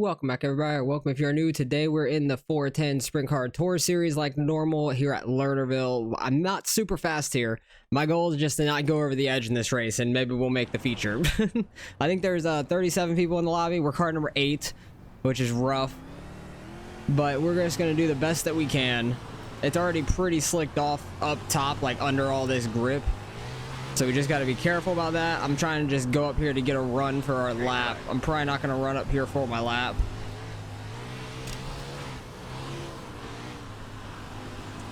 Welcome back, everybody. Welcome if you're new. Today we're in the 410 Sprint Car Tour Series like normal here at Lernerville. I'm not super fast here. My goal is just to not go over the edge in this race, and maybe we'll make the feature. I think there's 37 people in the lobby. We're car number 8, which is rough. But we're just going to do the best that we can. It's already pretty slicked off up top, like under all this grip. So we just got to be careful about that. I'm trying to just go up here to get a run for our lap. I'm probably not going to run up here for my lap.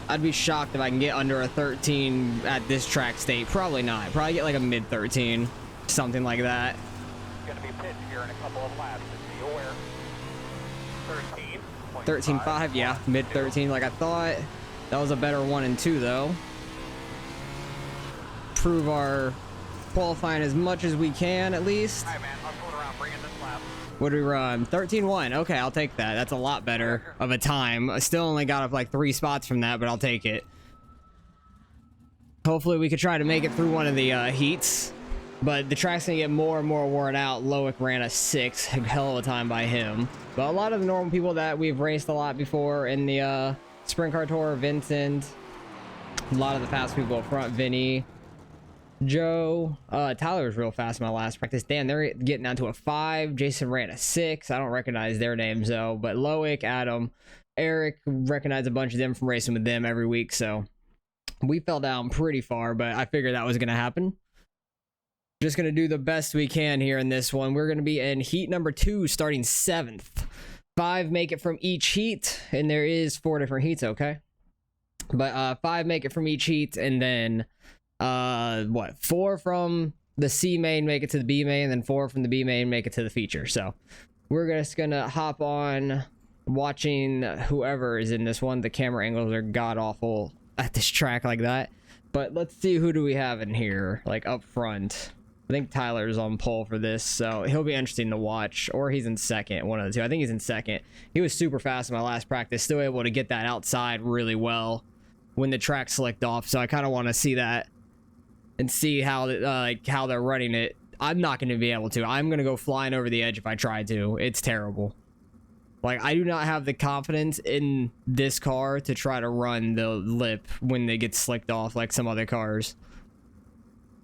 I'd be shocked if I can get under a 13 at this track state. Probably not. Probably get like a mid 13, something like that. Going to be pitched here in a couple of laps. Just be aware. 13.5, yeah, mid 13 like I thought. That was a better 1 and 2 though. Prove our qualifying as much as we can at least. All right, man. I'm going around bringing this lap. What do we run? 13.1. Okay, I'll take that. That's a lot better of a time. I still only got up like 3 spots from that, but I'll take it. Hopefully we could try to make it through one of the heats. But the track's gonna get more and more worn out. Loic ran a 6. Hell of a time by him. But a lot of the normal people that we've raced a lot before in the Sprint Car Tour, Vincent, a lot of the fast people up front, Vinny, Joe, Tyler was real fast in my last practice. Dan, they're getting down to a 5. Jason ran a 6. I don't recognize their names though, but Loic, Adam, Eric, recognize a bunch of them from racing with them every week. So we fell down pretty far, but I figured that was going to happen. Just going to do the best we can here in this one. We're going to be in heat number 2 starting 7th. 5 make it from each heat, and there is 4 different heats, okay? But 5 make it from each heat, and then 4 from the C main make it to the B main, and then 4 from the B main make it to the feature. So we're just gonna hop on watching whoever is in this one. The camera angles are god awful at this track like that, but let's see, who do we have in here like up front. I think Tyler's on pole for this, so he'll be interesting to watch, or he's in second, one of the two. I think he's in second. He was super fast in my last practice, still able to get that outside really well when the track slicked off, so I kind of want to see that and see how how they're running it. I'm not going to be able to. I'm going to go flying over the edge if I try to. It's terrible. Like, I do not have the confidence in this car to try to run the lip when they get slicked off like some other cars.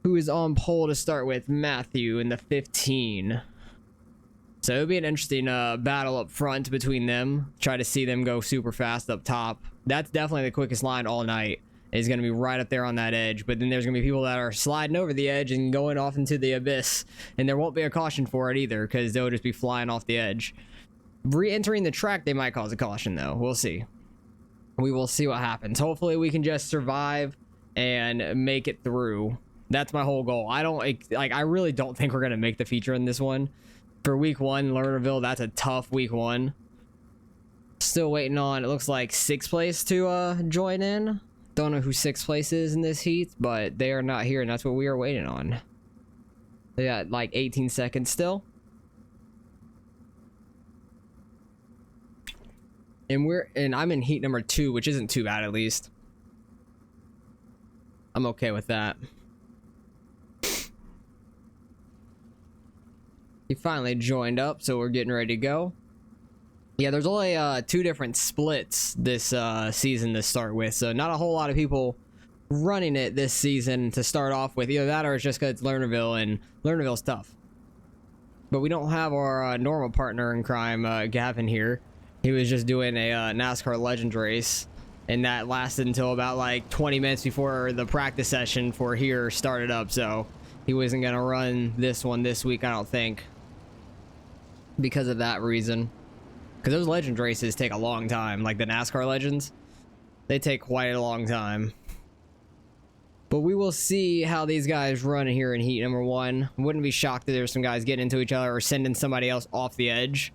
Who is on pole to start with? Matthew in the 15. So it'll be an interesting battle up front between them. Try to see them go super fast up top. That's definitely the quickest line all night. Is going to be right up there on that edge, but then there's going to be people that are sliding over the edge and going off into the abyss, and there won't be a caution for it either because they'll just be flying off the edge. Re-entering the track, they might cause a caution though. We'll see. We will see what happens. Hopefully we can just survive and make it through. That's my whole goal. I really don't think we're going to make the feature in this one. For week 1, Lernerville, that's a tough week 1. Still waiting on, it looks like 6th place to join in. Don't know who 6th place is in this heat, but they are not here, and that's what we are waiting on. They got like 18 seconds still. And I'm in heat number 2, which isn't too bad at least. I'm okay with that. He finally joined up, so we're getting ready to go. Yeah, there's only 2 different splits this season to start with, so not a whole lot of people running it this season to start off with. Either that or it's just because it's Lernerville, and Lernerville's tough. But we don't have our normal partner in crime, Gavin, here. He was just doing a NASCAR Legends race, and that lasted until about like 20 minutes before the practice session for here started up, so he wasn't going to run this one this week, I don't think, because of that reason. Because those Legends races take a long time. Like the NASCAR Legends, they take quite a long time. But we will see how these guys run here in heat number 1. Wouldn't be shocked if there's some guys getting into each other or sending somebody else off the edge.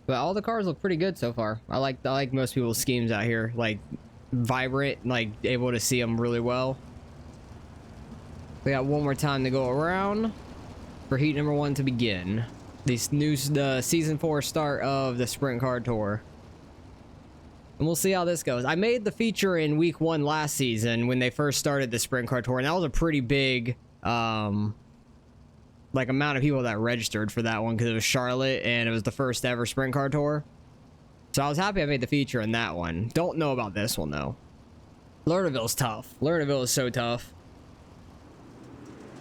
But all the cars look pretty good so far. I like most people's schemes out here. Like vibrant, like able to see them really well. We got one more time to go around for heat number 1 to begin. The season 4 start of the Sprint Car Tour. And we'll see how this goes. I made the feature in week 1 last season when they first started the Sprint Car Tour, and that was a pretty big like amount of people that registered for that one because it was Charlotte and it was the first ever sprint car tour. So I was happy I made the feature in that one. Don't know about this one though. Lernerville's tough. Lernerville is so tough.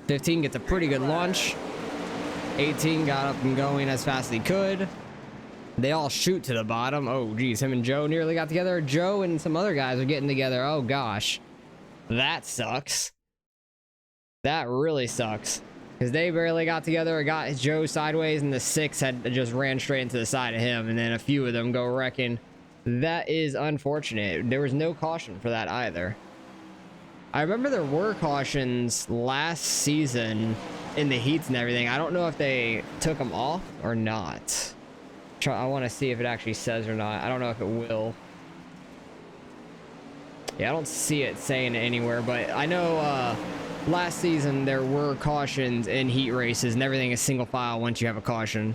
15 gets a pretty good launch. 18 got up and going as fast as he could. They all shoot to the bottom. Oh geez, him and Joe nearly got together. Joe and some other guys are getting together. Oh gosh, that sucks. That really sucks. Because they barely got together. Got Joe sideways, and the 6 had just ran straight into the side of him, and then a few of them go wrecking. That is unfortunate. There was no caution for that either. I remember there were cautions last season in the heats and everything. I don't know if they took them off or not. I want to see if it actually says or not. I don't know if it will. Yeah, I don't see it saying it anywhere, but I know last season there were cautions in heat races and everything is single file once you have a caution.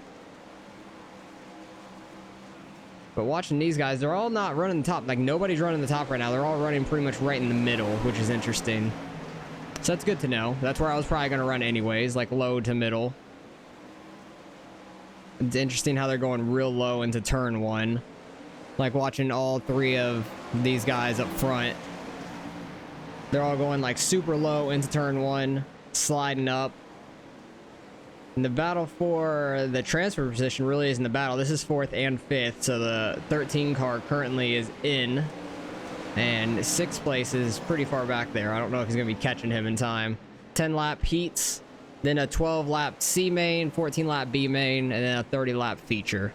But watching these guys, they're all not running the top. Like nobody's running the top right now. They're all running pretty much right in the middle, which is interesting. So that's good to know. That's where I was probably going to run anyways, like low to middle. It's interesting how they're going real low into turn 1. Like watching all 3 of these guys up front. They're all going like super low into turn 1, sliding up. And the battle for the transfer position really isn't the battle. This is 4th and 5th, so the 13 car currently is in. And 6th place is pretty far back there. I don't know if he's going to be catching him in time. 10 lap heats, then a 12 lap C main, 14 lap B main, and then a 30 lap feature.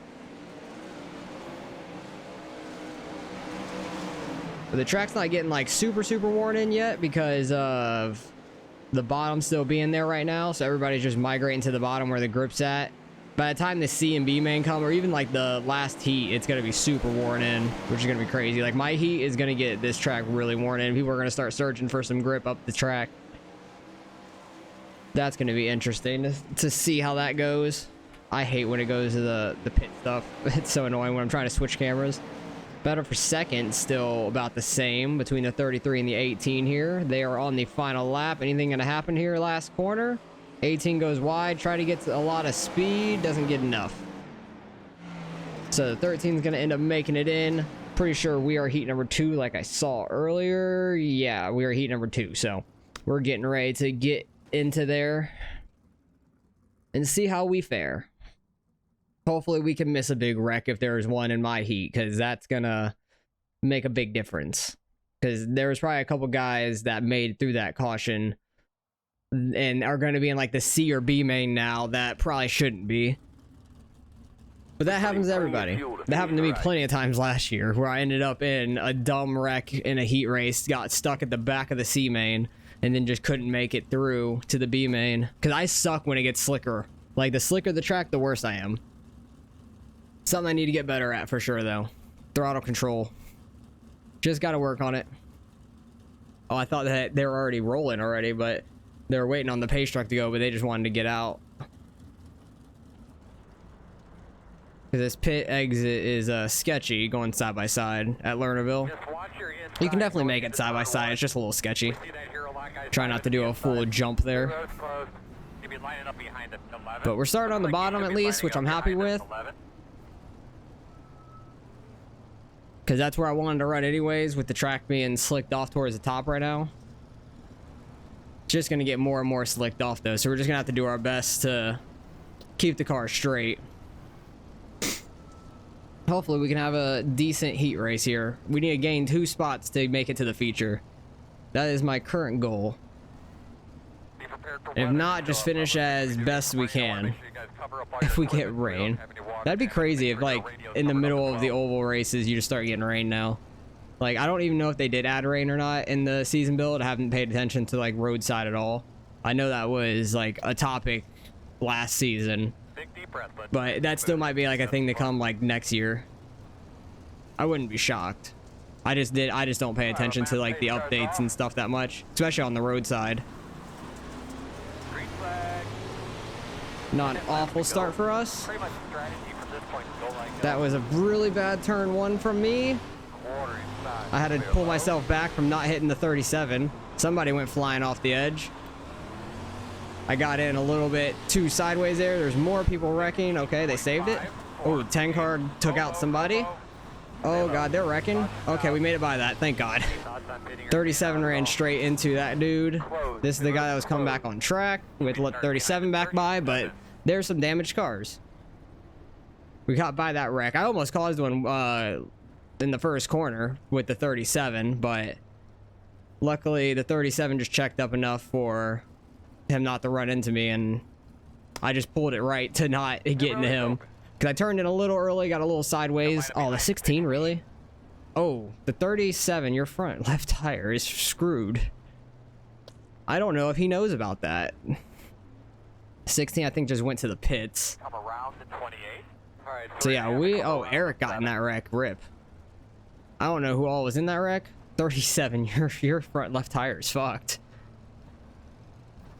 But the track's not getting like super worn in yet because of the bottom still being there right now. So everybody's just migrating to the bottom where the grip's at. By the time the C and B main come, or even like the last heat, it's going to be super worn in, which is going to be crazy. Like my heat is going to get this track really worn in. People are going to start searching for some grip up the track. That's going to be interesting to see how that goes. I hate when it goes to the pit stuff. It's so annoying when I'm trying to switch cameras. Battle for 2nd, still about the same between the 33 and the 18 here. They are on the final lap. Anything going to happen here last corner? 18 goes wide, try to get a lot of speed, doesn't get enough. So the 13 is going to end up making it in. Pretty sure we are heat number 2 like I saw earlier. Yeah, we are heat number 2. So we're getting ready to get into there and see how we fare. Hopefully we can miss a big wreck if there's one in my heat, because that's gonna make a big difference. Because there was probably a couple guys that made through that caution and are going to be in like the C or B main now that probably shouldn't be. But that happens to everybody. That happened to me plenty of times last year where I ended up in a dumb wreck in a heat race, got stuck at the back of the C main, and then just couldn't make it through to the B main. Because I suck when it gets slicker. Like the slicker the track, the worse I am. Something I need to get better at for sure though. Throttle control. Just got to work on it. Oh, I thought that they were already rolling already, but they were waiting on the pace truck to go, but they just wanted to get out. Because this pit exit is sketchy going side by side at Lernerville. You can definitely make it side by side. It's just a little sketchy. Try not to do a full jump there. But we're starting on the bottom at least, which I'm happy with. Because that's where I wanted to run anyways, with the track being slicked off towards the top right now. Just going to get more and more slicked off though, so we're just going to have to do our best to keep the car straight. Hopefully we can have a decent heat race here. We need to gain 2 spots to make it to the feature. That is my current goal. If not, just finish as best we can. If we get rain. That'd be crazy if, like, in the middle of the oval races, you just start getting rain now. Like, I don't even know if they did add rain or not in the season build. I haven't paid attention to, like, roadside at all. I know that was, like, a topic last season. But that still might be, like, a thing to come, like, next year. I wouldn't be shocked. I just don't pay attention to, like, the updates and stuff that much. Especially on the roadside. Not an awful start for us. That was a really bad turn 1 from me. I had to pull myself back from not hitting the 37. Somebody went flying off the edge. I got in a little bit too sideways there. There's more people wrecking. Okay, they saved it. Oh, 10 car took out somebody. Oh god, they're wrecking. Okay, we made it by that. Thank God. 37 ran straight into that dude. This is the guy that was coming back on track. We had to let 37 back by, but there's some damaged cars. We got by that wreck. I almost caused one in the first corner with the 37, but luckily the 37 just checked up enough for him not to run into me, and I just pulled it right to not get into him. Because I turned in a little early, got a little sideways. Oh, the 16, really? Oh, the 37, your front left tire is screwed. I don't know if he knows about that. 16, I think, just went to the pits. Come around to 28. All right, So yeah, Eric got in that wreck. Rip. I don't know who all was in that wreck. 37, your front left tire is fucked.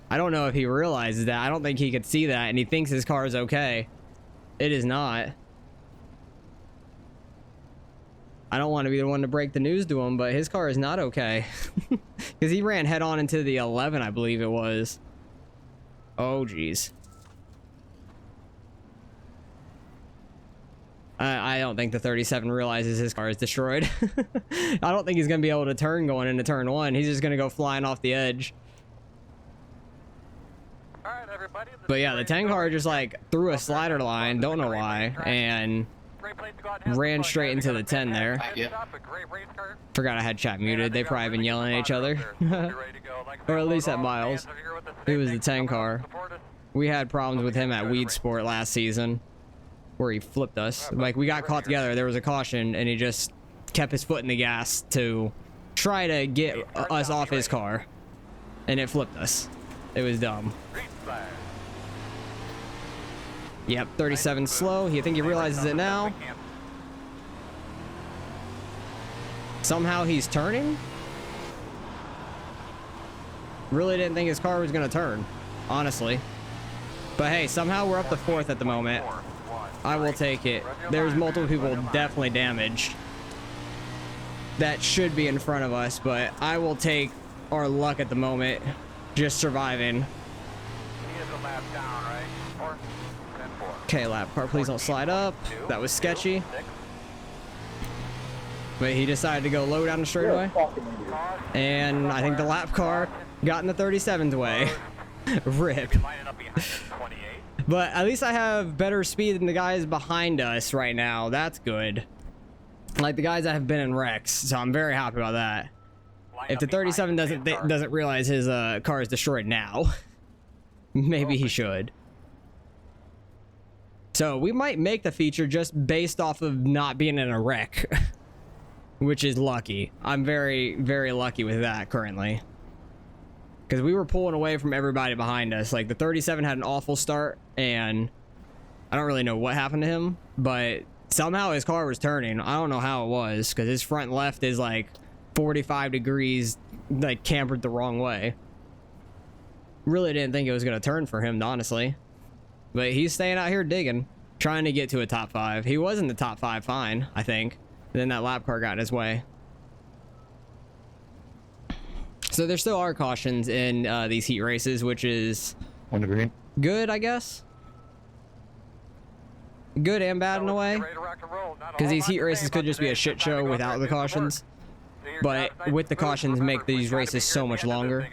I don't know if he realizes that. I don't think he could see that, and he thinks his car is okay. It is not. I don't want to be the one to break the news to him, but his car is not okay. Because he ran head on into the 11, I believe it was. Oh, jeez. I don't think the 37 realizes his car is destroyed. I don't think he's going to be able to turn going into turn 1. He's just going to go flying off the edge. All right, everybody. But yeah, the 10 car just like threw a slider line, don't know why, and ran straight into the 10 there. Forgot I had chat muted. They probably been yelling at each other. Or at least at Miles. It was the 10 car. We had problems with him at Weed Sport last season, where he flipped us. Like, we got caught together, there was a caution, and he just kept his foot in the gas to try to get us off his car, and it flipped us. It was dumb. Yep, 37 slow. I think he realizes it now. Somehow he's turning. Really didn't think his car was gonna turn, honestly. But hey, somehow we're up to 4th at the moment. I will take it. There's multiple people definitely damaged that should be in front of us, but I will take our luck at the moment, just surviving. Okay, lap car, please don't slide up. That was sketchy. But he decided to go low down the straightaway. And I think the lap car got in the 37's way. Rip. But at least I have better speed than the guys behind us right now. That's good. Like the guys that have been in wrecks. So I'm very happy about that. If the 37 doesn't realize his car is destroyed now, maybe he should. So we might make the feature just based off of not being in a wreck, which is lucky. I'm very, very lucky with that currently. Because we were pulling away from everybody behind us. Like the 37 had an awful start, and I don't really know what happened to him, but somehow his car was turning. I don't know how it was, because his front left is like 45 degrees, like cambered the wrong way. Really didn't think it was going to turn for him, honestly. But he's staying out here digging, trying to get to a top 5. He was in the top 5 fine, I think. Then that lap car got in his way. So there still are cautions in these heat races, which is good, I guess. Good and bad in a way. Because these heat races could just be a shit show without the cautions. But with the cautions, make these races so much longer.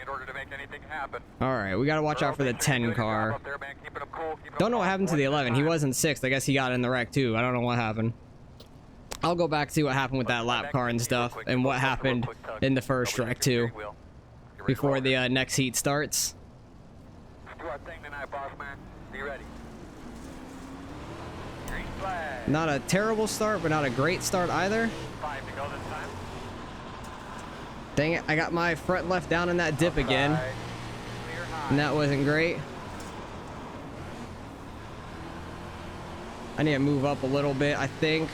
Alright, we gotta watch out for the 10 car. Don't know what happened to the 11. He was in 6th. I guess he got in the wreck too. I don't know what happened. I'll go back to see what happened with that lap car and stuff, and what happened in the first wreck too, before the next heat starts. Not a terrible start, but not a great start either. Dang it, I got my front left down in that dip again, and that wasn't great. I need to move up a little bit, I think.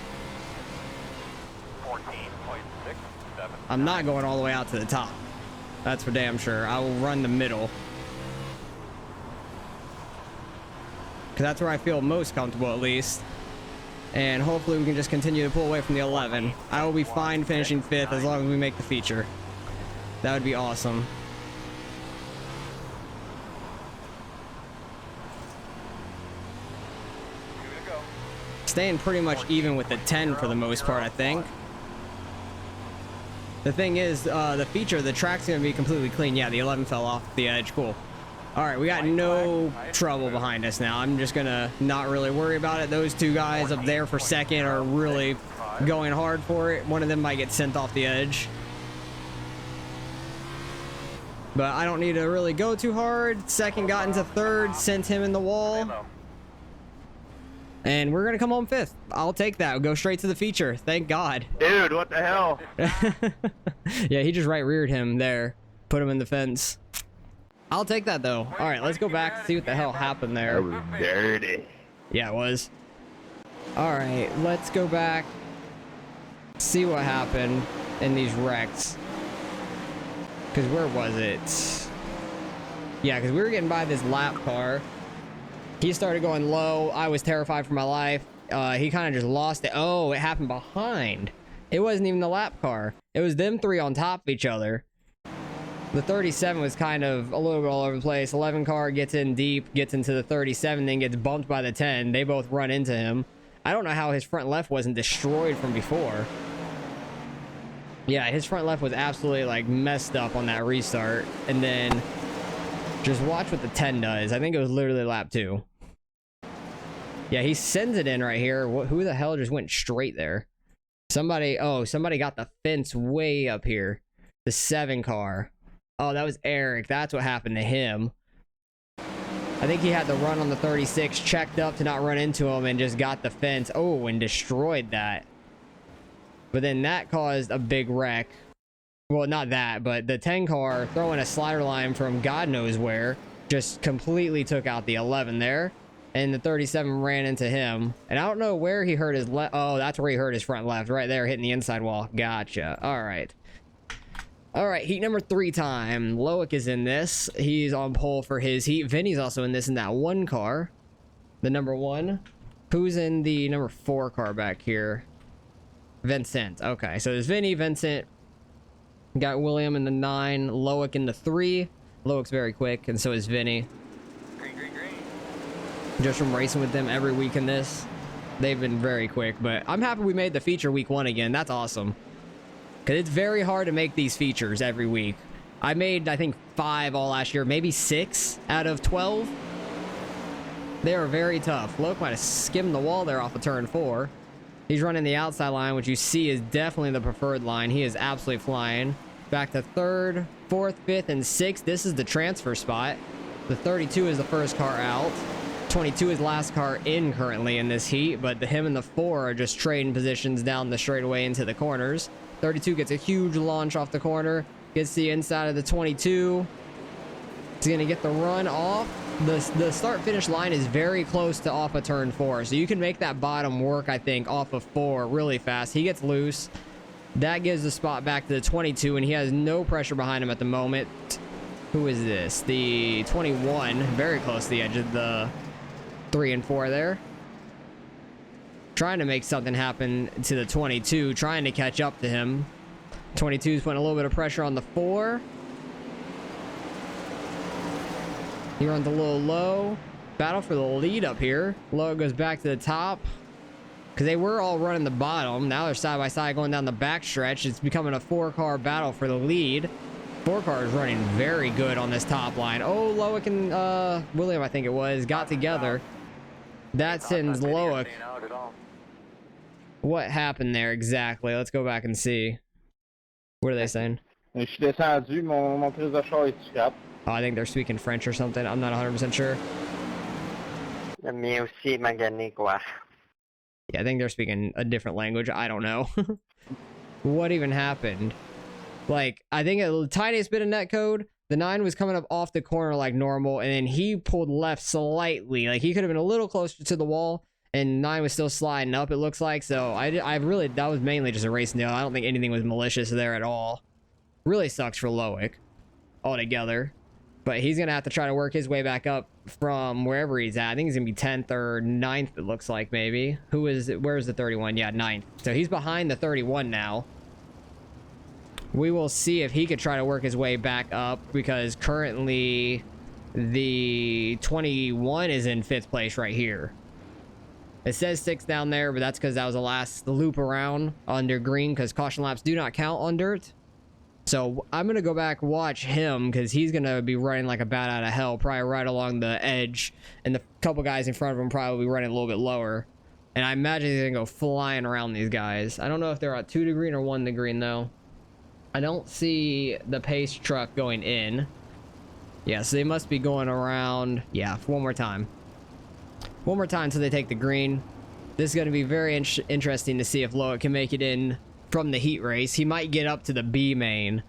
I'm not going all the way out to the top. That's for damn sure. I will run the middle, because that's where I feel most comfortable, at least. And hopefully we can just continue to pull away from the 11. I will be fine finishing 5th as long as we make the feature. That would be awesome. staying pretty much even with the 10 for the most part, I think. The thing is, the feature, the track's going to be completely clean. Yeah, the 11 fell off the edge. Cool. All right, we got no trouble behind us now. I'm just going to not really worry about it. Those two guys up there for second are really going hard for it. One of them might get sent off the edge. But I don't need to really go too hard. Second got into third, sent him in the wall. And we're going to come home fifth. I'll take that. We'll go straight to the feature. Thank God. Dude, what the hell? Yeah, he just right reared him there. Put him in the fence. I'll take that though. All right, let's go back and see what the hell happened there. That was dirty. Yeah, it was. All right, let's go back. See what happened in these wrecks. Because where was it? Yeah, because we were getting by this lap car. He started going low. I was terrified for my life. He kind of just lost it. Oh, it happened behind. It wasn't even the lap car. It was them three on top of each other. The 37 was kind of a little bit all over the place. 11 car gets in deep, gets into the 37, then gets bumped by the 10. They both run into him. I don't know how his front left wasn't destroyed from before. Yeah, his front left was absolutely like messed up on that restart. And then just watch what the 10 does. I think it was literally lap 2. Yeah, he sends it in right here. Who the hell just went straight there? Somebody got the fence way up here. The 7 car. Oh, that was Eric. That's what happened to him. I think he had the run on the 36, checked up to not run into him, and just got the fence. Oh, and destroyed that. But then that caused a big wreck. Well, not that, but the 10 car throwing a slider line from God knows where just completely took out the 11 there. And the 37 ran into him. And I don't know where he hurt his left. Oh, that's where he hurt his front left. Right there, hitting the inside wall. Gotcha. All right. All right, heat number 3 time. Loic is in this. He's on pole for his heat. Vinny's also in this in that 1 car. The number 1. Who's in the number 4 car back here? Vincent. Okay, so there's Vinny, Vincent. Got William in the 9. Loic in the 3. Loic's very quick, and so is Vinny. Just from racing with them every week in this. They've been very quick, but I'm happy we made the feature week 1 again. That's awesome. Because it's very hard to make these features every week. I made, I think, 5 all last year. Maybe 6 out of 12. They are very tough. Loic might have skimmed the wall there off of turn 4. He's running the outside line, which you see is definitely the preferred line. He is absolutely flying. Back to 3rd, 4th, 5th, and 6th. This is the transfer spot. The 32 is the first car out. 22 is last car in currently in this heat, but him and the 4 are just trading positions down the straightaway into the corners. 32 gets a huge launch off the corner, gets the inside of the 22. He's going to get the run off. The start-finish line is very close to off of turn 4, so you can make that bottom work, I think, off of 4 really fast. He gets loose. That gives the spot back to the 22, and he has no pressure behind him at the moment. Who is this? The 21, very close to the edge of the 3 and 4 there. Trying to make something happen to the 22, trying to catch up to him. 22's putting a little bit of pressure on the 4. He runs a little low. Battle for the lead up here. Loic goes back to the top. Because they were all running the bottom. Now they're side by side going down the back stretch. It's becoming a 4-car battle for the lead. 4 cars running very good on this top line. Oh, Loic and William, I think it was, got together. That sends Loic. What happened there exactly? Let's go back and see. What are they saying? Je suis descendu, mon prise de char est scrap. Oh, I think they're speaking French or something. I'm not 100% sure. Le mien aussi est magané, quoi. Yeah, I think they're speaking a different language. I don't know. What even happened? Like, I think the tiniest bit of netcode, the 9 was coming up off the corner like normal, and then he pulled left slightly. Like, he could have been a little closer to the wall, and 9 was still sliding up, it looks like. So, I really, that was mainly just a racing deal. I don't think anything was malicious there at all. Really sucks for Loic altogether. But he's going to have to try to work his way back up from wherever he's at. I think he's going to be 10th or 9th, it looks like, maybe. Who is it? Where's the 31? Yeah, 9th. So he's behind the 31 now. We will see if he could try to work his way back up, because currently the 21 is in 5th place right here. It says 6 down there, but that's because that was the last loop around under green, because caution laps do not count on dirt. So I'm going to go back watch him, because he's going to be running like a bat out of hell, probably right along the edge, and the couple guys in front of him probably be running a little bit lower. And I imagine he's going to go flying around these guys. I don't know if they're at 2 to green or 1 to green, though. I don't see the pace truck going in. Yeah, so they must be going around. Yeah, one more time. One more time until they take the green. This is going to be very interesting to see if Loic can make it in from the heat race. He might get up to the B main,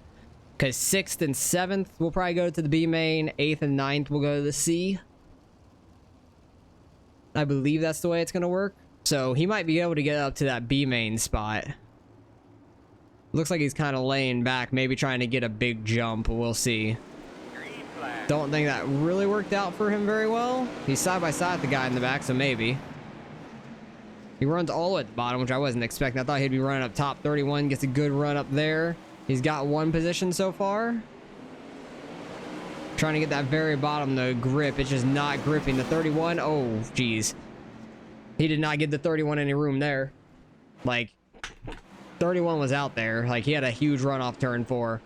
because 6th and 7th will probably go to the B main. 8th and 9th will go to the C. I believe that's the way it's going to work. So he might be able to get up to that B main spot. Looks like he's kind of laying back, maybe trying to get a big jump. We'll see. Don't think that really worked out for him very well. He's side by side with the guy in the back, so maybe. He runs all at the bottom, which I wasn't expecting. I thought he'd be running up top. 31 gets a good run up there. He's got 1 position so far. Trying to get that very bottom to grip. It's just not gripping. The 31, oh, geez. He did not give the 31 any room there. Like, 31 was out there. Like, he had a huge run off turn 4.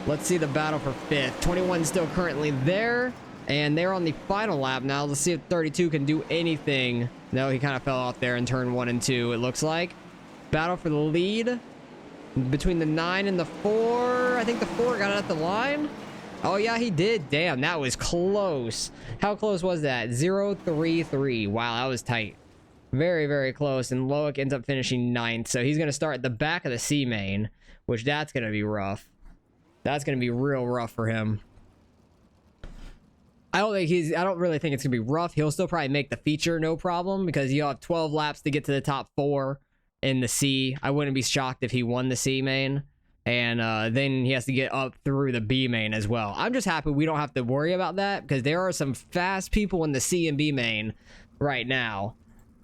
Let's see the battle for 5th. 21 still currently there, and they're on the final lap now. Let's see if 32 can do anything. No, he kind of fell off there in turn 1 and 2, it looks like. Battle for the lead between the 9 and the 4. I think the 4 got it at the line. Oh, yeah, he did. Damn, that was close. How close was that? 0-3-3. Wow, that was tight. Very, very close, and Loic ends up finishing 9th, so he's going to start at the back of the C main, which that's going to be rough. That's going to be real rough for him. I don't really think it's going to be rough. He'll still probably make the feature, no problem, because you'll have 12 laps to get to the top 4 in the C. I wouldn't be shocked if he won the C main. And then he has to get up through the B main as well. I'm just happy we don't have to worry about that, because there are some fast people in the C and B main right now.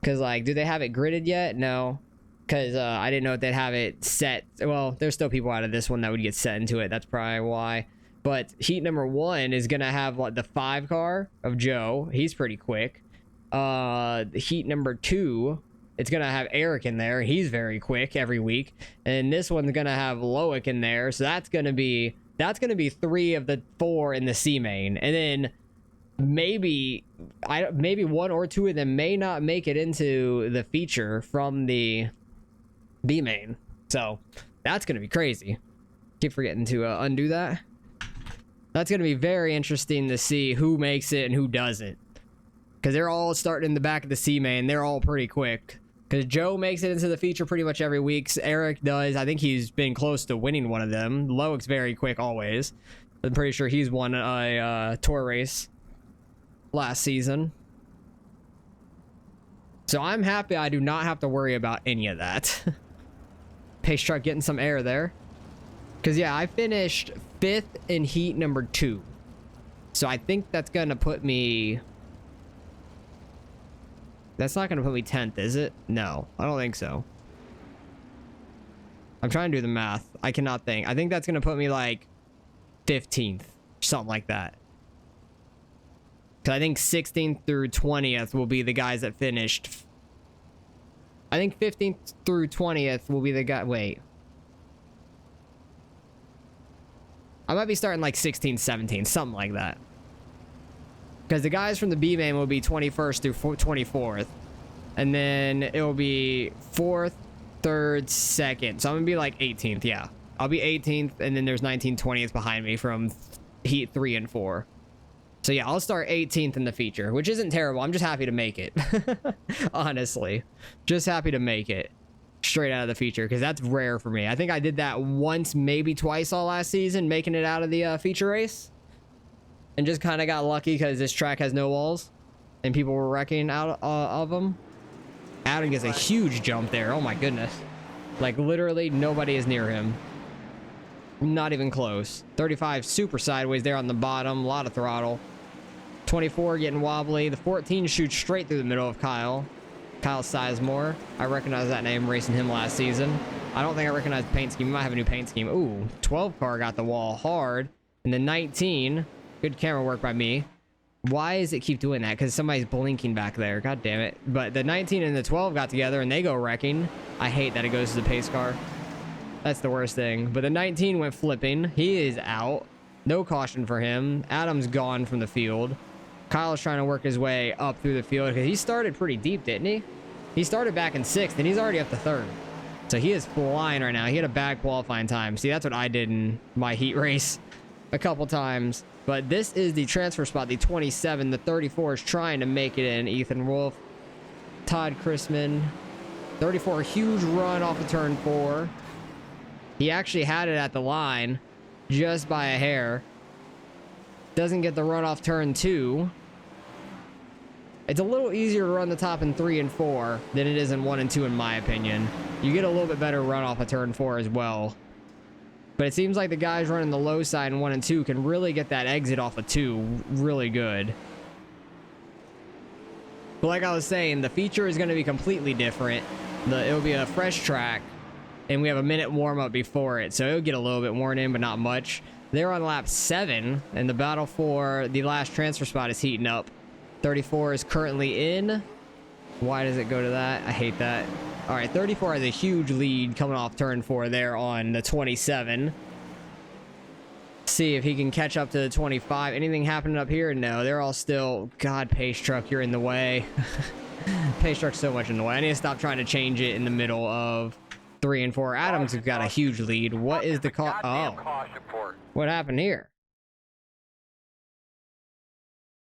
Because, like, do they have it gridded yet? No. Because I didn't know if they'd have it set. Well, there's still people out of this one that would get set into it. That's probably why. But heat number 1 is going to have like the 5 car of Joe. He's pretty quick. Heat number 2, it's going to have Eric in there. He's very quick every week. And this one's going to have Loic in there. So that's going to be 3 of the 4 in the C main. And then maybe 1 or 2 of them may not make it into the feature from the B main. So that's going to be crazy. Keep forgetting to undo that. That's going to be very interesting to see who makes it and who doesn't. Because they're all starting in the back of the C main. They're all pretty quick. Because Joe makes it into the feature pretty much every week. Eric does. I think he's been close to winning one of them. Loic's very quick always. I'm pretty sure he's won a tour race last season. So I'm happy I do not have to worry about any of that. Pace truck getting some air there. Because, yeah, I finished 5th in heat number 2. So I think that's going to put me... That's not going to put me 10th, is it? No, I don't think so. I'm trying to do the math. I cannot think. I think that's going to put me, like, 15th. Something like that. Because I think 16th through 20th will be the guys that finished. I think 15th through 20th will be the guy... Wait. I might be starting like 16th, 17th, something like that. Because the guys from the B main will be 21st through 24th. And then it will be 4th, 3rd, 2nd. So I'm going to be like 18th, yeah. I'll be 18th, and then there's 19th, 20th behind me from heat 3 and 4. So yeah, I'll start 18th in the feature, which isn't terrible. I'm just happy to make it. Honestly. Just happy to make it straight out of the feature, because that's rare for me. I think I did that once, maybe twice all last season, making it out of the feature race. And just kind of got lucky because this track has no walls. And people were wrecking out of them. Adam gets a huge jump there. Oh my goodness. Like literally nobody is near him. Not even close. 35 super sideways there on the bottom. A lot of throttle. 24 getting wobbly. The 14 shoots straight through the middle of Kyle. Kyle Sizemore. I recognize that name racing him last season. I don't think I recognize the paint scheme. He might have a new paint scheme. Ooh, 12 car got the wall hard. And then 19. Good camera work by me. Why does it keep doing that? Because somebody's blinking back there. God damn it. But the 19 and the 12 got together and they go wrecking. I hate that it goes to the pace car. That's the worst thing. But the 19 went flipping. He is out. No caution for him. Adam's gone from the field. Kyle's trying to work his way up through the field because he started pretty deep, didn't he? He started back in 6th and he's already up to 3rd. So he is flying right now. He had a bad qualifying time. See, that's what I did in my heat race a couple times. But this is the transfer spot, the 27. The 34 is trying to make it in. Ethan Wolf, Todd Chrisman. 34, huge run off of turn 4. He actually had it at the line just by a hair. Doesn't get the run off turn 2. It's a little easier to run the top in 3 and 4 than it is in 1 and 2 in my opinion. You get a little bit better run off of turn 4 as well. But it seems like the guys running the low side in 1 and 2 can really get that exit off of 2 really good. But like I was saying, the feature is going to be completely different. It'll be a fresh track, and we have a minute warm-up before it, so it'll get a little bit worn in, but not much. They're on lap 7, and the battle for the last transfer spot is heating up. 34 is currently in. Why does it go to that? I hate that. All right, 34 has a huge lead coming off turn 4 there on the 27. See if he can catch up to the 25. Anything happening up here? No, they're all still... God, Pace Truck, you're in the way. Pace Truck's so much in the way. I need to stop trying to change it in the middle of 3 and 4. Adams has got a huge lead. What is the call? Oh, what happened here?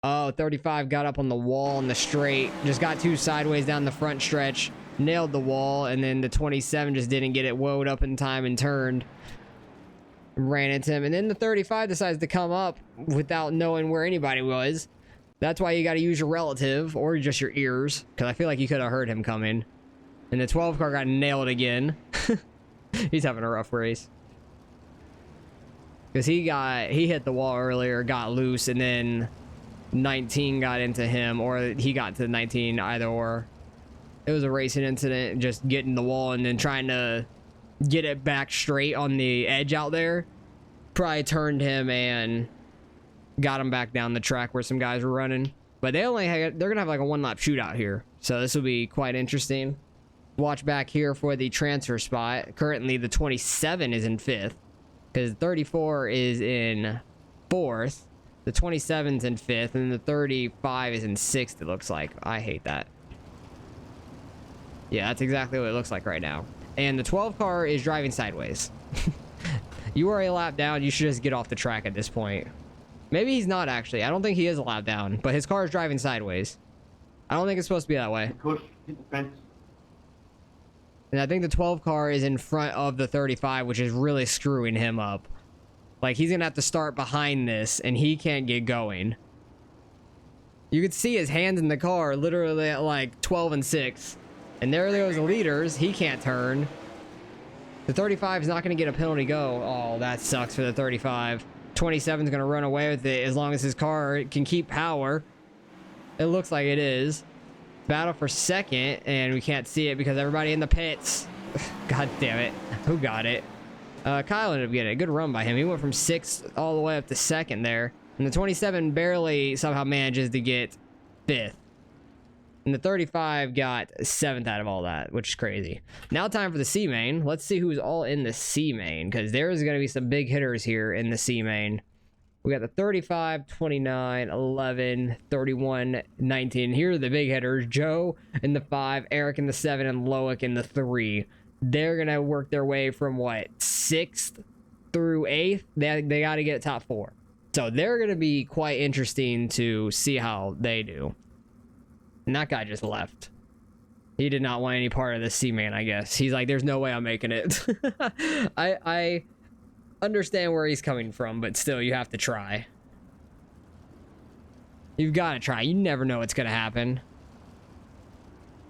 Oh, 35 got up on the wall in the straight. Just got 2 sideways down the front stretch. Nailed the wall, and then the 27 just didn't get it woed up in time and turned. Ran into him, and then the 35 decides to come up without knowing where anybody was. That's why you got to use your relative or just your ears, because I feel like you could have heard him coming. And the 12 car got nailed again. He's having a rough race. Because he hit the wall earlier, got loose, and then 19 got into him, or he got to 19, either or. It was a racing incident, just getting the wall and then trying to get it back straight on the edge out there. Probably turned him and got him back down the track where some guys were running. But they're gonna have like a 1-lap shootout here, so this will be quite interesting. Watch back here for the transfer spot. Currently the 27 is in 5th because 34 is in 4th. The 27's in 5th and the 35 is in 6th. It looks like. I hate that. Yeah, that's exactly what it looks like right now. And the 12 car is driving sideways. You are a lap down. You should just get off the track at this point. Maybe he's not, actually. I don't think he is a lap down, but his car is driving sideways. I don't think it's supposed to be that way. And I think the 12 car is in front of the 35, which is really screwing him up. Like, he's going to have to start behind this, and he can't get going. You could see his hands in the car literally at like 12 and 6. And there goes the leaders. He can't turn. The 35 is not going to get a penalty go. Oh, that sucks for the 35. 27 is going to run away with it as long as his car can keep power. It looks like it is. Battle for second, and we can't see it because everybody in the pits. God damn it. Who got it? Kyle ended up getting it. Good run by him. He went from 6th all the way up to 2nd there. And the 27 barely somehow manages to get 5th. And the 35 got 7th out of all that, which is crazy. Now time for the C main. Let's see who's all in the C main, because there's going to be some big hitters here in the C main. We got the 35, 29, 11, 31, 19. Here are the big hitters. Joe in the 5, Eric in the 7, and Loic in the 3. They're going to work their way from, what, 6th through 8th? They got to get top 4. So they're going to be quite interesting to see how they do. And that guy just left. He did not want any part of the C-Man, I guess. He's like, there's no way I'm making it. I understand where he's coming from, but still, you have to try. You've got to try. You never know what's going to happen.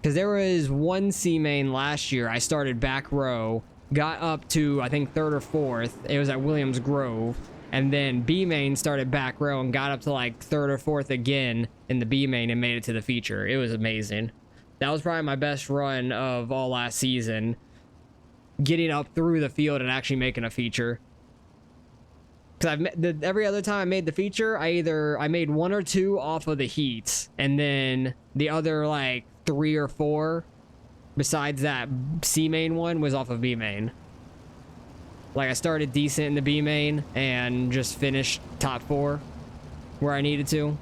Because there was one C-Main last year. I started back row, got up to, I think, 3rd or 4th. It was at Williams Grove. And then B-Main started back row and got up to like 3rd or 4th again in the B-Main and made it to the feature. It was amazing. That was probably my best run of all last season. Getting up through the field and actually making a feature. Because every other time I made the feature, I made 1 or 2 off of the heats, and then the other like 3 or 4 besides that C main one was off of B main. Like I started decent in the B main and just finished top 4 where I needed to.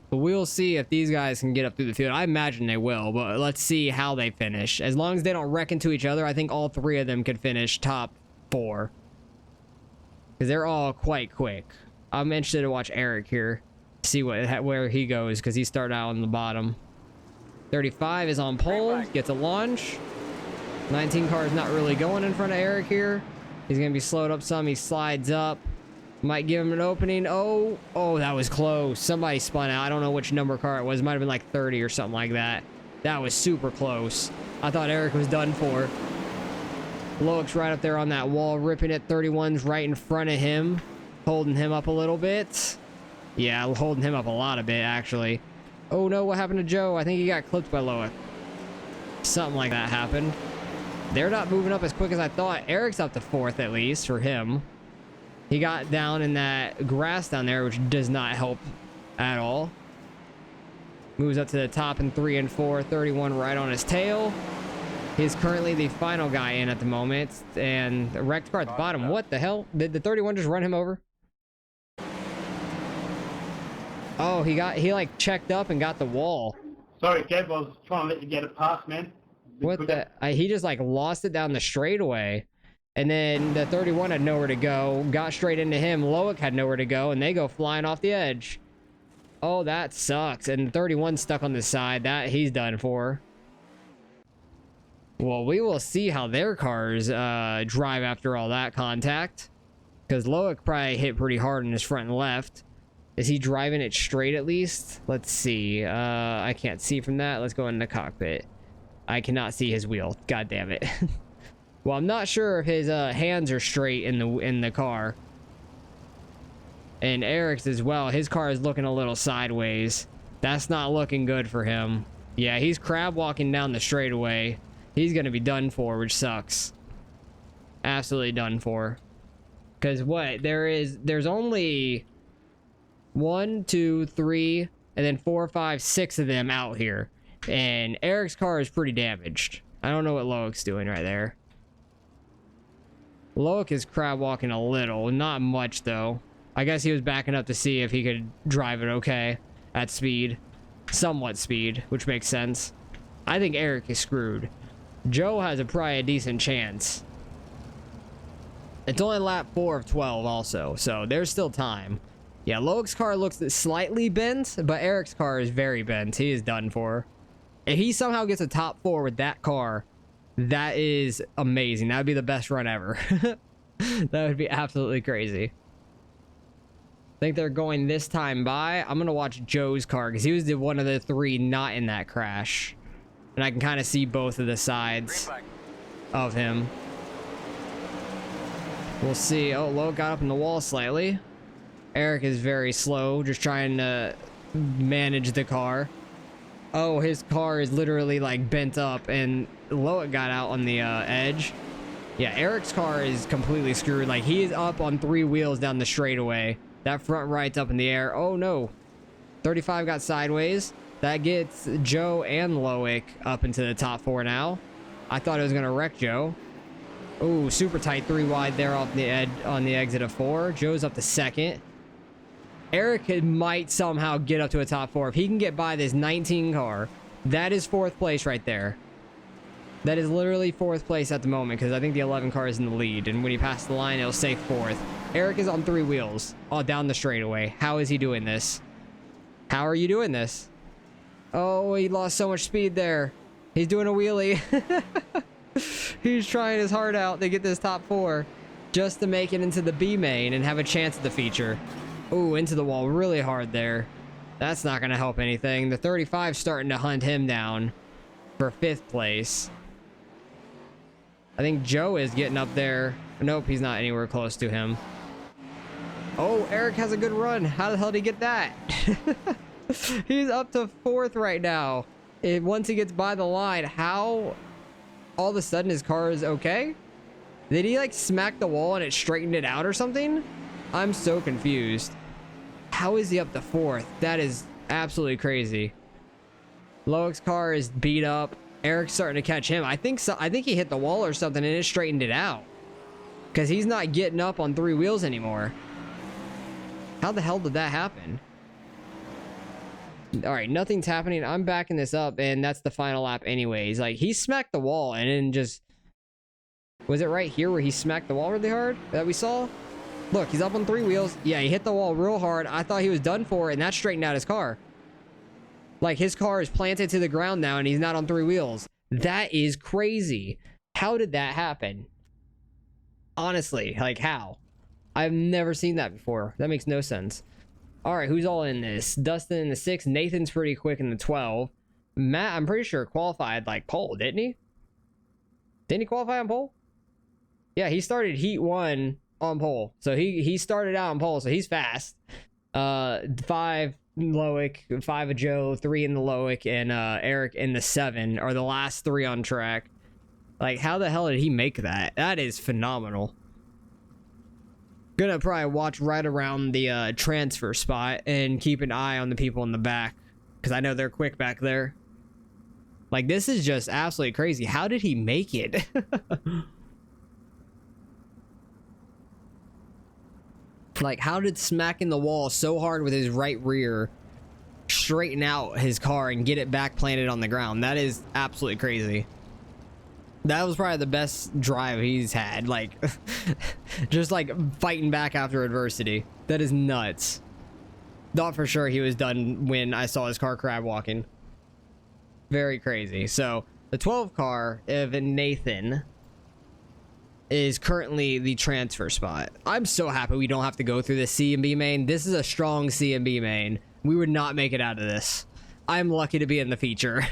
But we'll see if these guys can get up through the field. I imagine they will, but let's see how they finish. As long as they don't wreck into each other, I think all 3 of them could finish top 4. Because they're all quite quick. I'm interested to watch Eric here. See where he goes, because he started out on the bottom. 35 is on pole, gets a launch. 19 car is not really going in front of Eric here. He's going to be slowed up some. He slides up. Might give him an opening. Oh, that was close. Somebody spun out. I don't know which number car it was. It might have been like 30 or something like that. That was super close. I thought Eric was done for. Loic's right up there on that wall, ripping it. 31's right in front of him, holding him up a little bit. Yeah, holding him up a lot a bit, actually. Oh no, what happened to Joe? I think he got clipped by Loic. Something like that happened. They're not moving up as quick as I thought. Eric's up to 4th at least for him. He got down in that grass down there, which does not help at all. Moves up to the top in 3 and 4. 31 right on his tail. He's currently the final guy in at the moment. And the wrecked car at the bottom. What the hell? Did the 31 just run him over? Oh, he like checked up and got the wall. Sorry, Kev, I was trying to let you get it past, man. What the? He just like lost it down the straightaway. And then the 31 had nowhere to go, got straight into him. Loic had nowhere to go, and they go flying off the edge. Oh, that sucks. And the 31 stuck on the side. That he's done for. Well, we will see how their cars drive after all that contact. Because Loic probably hit pretty hard in his front and left. Is he driving it straight at least? Let's see. I can't see from that. Let's go in the cockpit. I cannot see his wheel. God damn it. Well, I'm not sure if his hands are straight in the car. And Eric's as well. His car is looking a little sideways. That's not looking good for him. Yeah, he's crab walking down the straightaway. He's going to be done for, which sucks. Absolutely done for. Because what? There's only 1, 2, 3, and then 4, 5, 6 of them out here. And Eric's car is pretty damaged. I don't know what Loic's doing right there. Loic is crab walking a little, not much though. I guess he was backing up to see if he could drive it okay at speed. Somewhat speed, which makes sense. I think Eric is screwed. Joe has probably a decent chance. It's only lap 4 of 12 also, so there's still time. Yeah, Loic's car looks slightly bent, but Eric's car is very bent. He is done for. If he somehow gets a top 4 with that car, that is amazing. That would be the best run ever. That would be absolutely crazy. I think they're going this time by. I'm going to watch Joe's car because he was one of the 3 not in that crash. And I can kind of see both of the sides of him. We'll see. Oh, Loic got up in the wall slightly. Eric is very slow, just trying to manage the car. Oh, his car is literally like bent up and Loic got out on the edge. Yeah, Eric's car is completely screwed. Like, he is up on 3 wheels down the straightaway. That front right's up in the air. Oh, no. 35 got sideways. That gets Joe and Loic up into the top 4 now. I thought it was going to wreck Joe. Oh, super tight 3 wide there off the edge on the exit of 4. Joe's up to 2nd. Eric might somehow get up to a top 4. If he can get by this 19 car, that is 4th place right there. That is literally 4th place at the moment because I think the 11 car is in the lead. And when he passes the line, it'll say 4th. Eric is on 3 wheels all down the straightaway. How is he doing this? How are you doing this? Oh, he lost so much speed there. He's doing a wheelie. He's trying his heart out to get this top 4 just to make it into the B main and have a chance at the feature. Ooh, into the wall really hard there. That's not going to help anything. The 35's starting to hunt him down for 5th place. I think Joe is getting up there. Nope, he's not anywhere close to him. Oh, Eric has a good run. How the hell did he get that? He's up to 4th right now. once he gets by the line, how all of a sudden his car is okay? Did he like smack the wall and it straightened it out or something? I'm so confused. How is he up to 4th? That is absolutely crazy. Loic's car is beat up. Eric's starting to catch him. I think so. I think he hit the wall or something and it straightened it out. Because he's not getting up on 3 wheels anymore. How the hell did that happen? All right, nothing's happening. I'm backing this up, and that's the final lap anyways. Like, he smacked the wall, and then just... Was it right here where he smacked the wall really hard that we saw? Look, he's up on 3 wheels. Yeah, he hit the wall real hard. I thought he was done for, and that straightened out his car. Like, his car is planted to the ground now, and he's not on 3 wheels. That is crazy. How did that happen? Honestly, like, how? I've never seen that before. That makes no sense. All right, who's all in this? Dustin in the 6. Nathan's pretty quick in the 12. Matt, I'm pretty sure qualified like pole, didn't he? Didn't he qualify on pole? Yeah, he started heat 1 on pole. So he started out on pole, so he's fast. 5 Loic, 5 of Joe, 3 in the Loic, and Eric in the 7 are the last 3 on track. Like, how the hell did he make that? That is phenomenal. Gonna probably watch right around the transfer spot and keep an eye on the people in the back, because I know they're quick back there. Like, this is just absolutely crazy. How did he make it? Like, how did smacking the wall so hard with his right rear straighten out his car and get it back planted on the ground? That is absolutely crazy. That was probably the best drive he's had. Like, just like fighting back after adversity. That is nuts. Thought for sure he was done when I saw his car crab walking. Very crazy. So the 12 car of Nathan is currently the transfer spot. I'm so happy we don't have to go through the C and B main. This is a strong C and B main. We would not make it out of this. I'm lucky to be in the feature.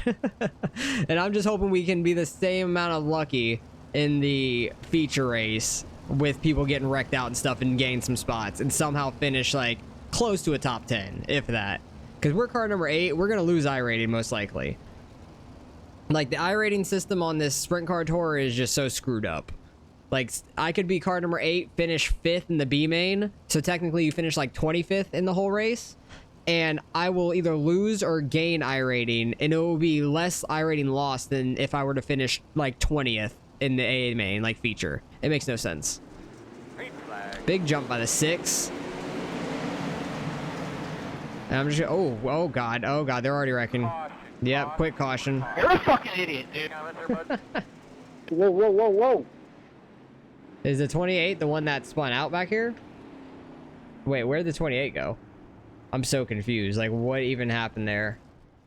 And I'm just hoping we can be the same amount of lucky in the feature race with people getting wrecked out and stuff and gain some spots and somehow finish like close to a top 10, if that. Because we're car number 8, we're going to lose iRating most likely. Like, the iRating system on this sprint car tour is just so screwed up. Like, I could be car number 8, finish 5th in the B main, so technically you finish like 25th in the whole race. And I will either lose or gain iRating, and it will be less iRating lost than if I were to finish like 20th in the A main, like feature. It makes no sense. Big jump by the 6. And I'm just, oh god, they're already wrecking. Yep, quick caution. You're a fucking idiot, dude. Whoa. Is the 28 the one that spun out back here? Wait, where'd the 28 go? I'm so confused. Like, what even happened there?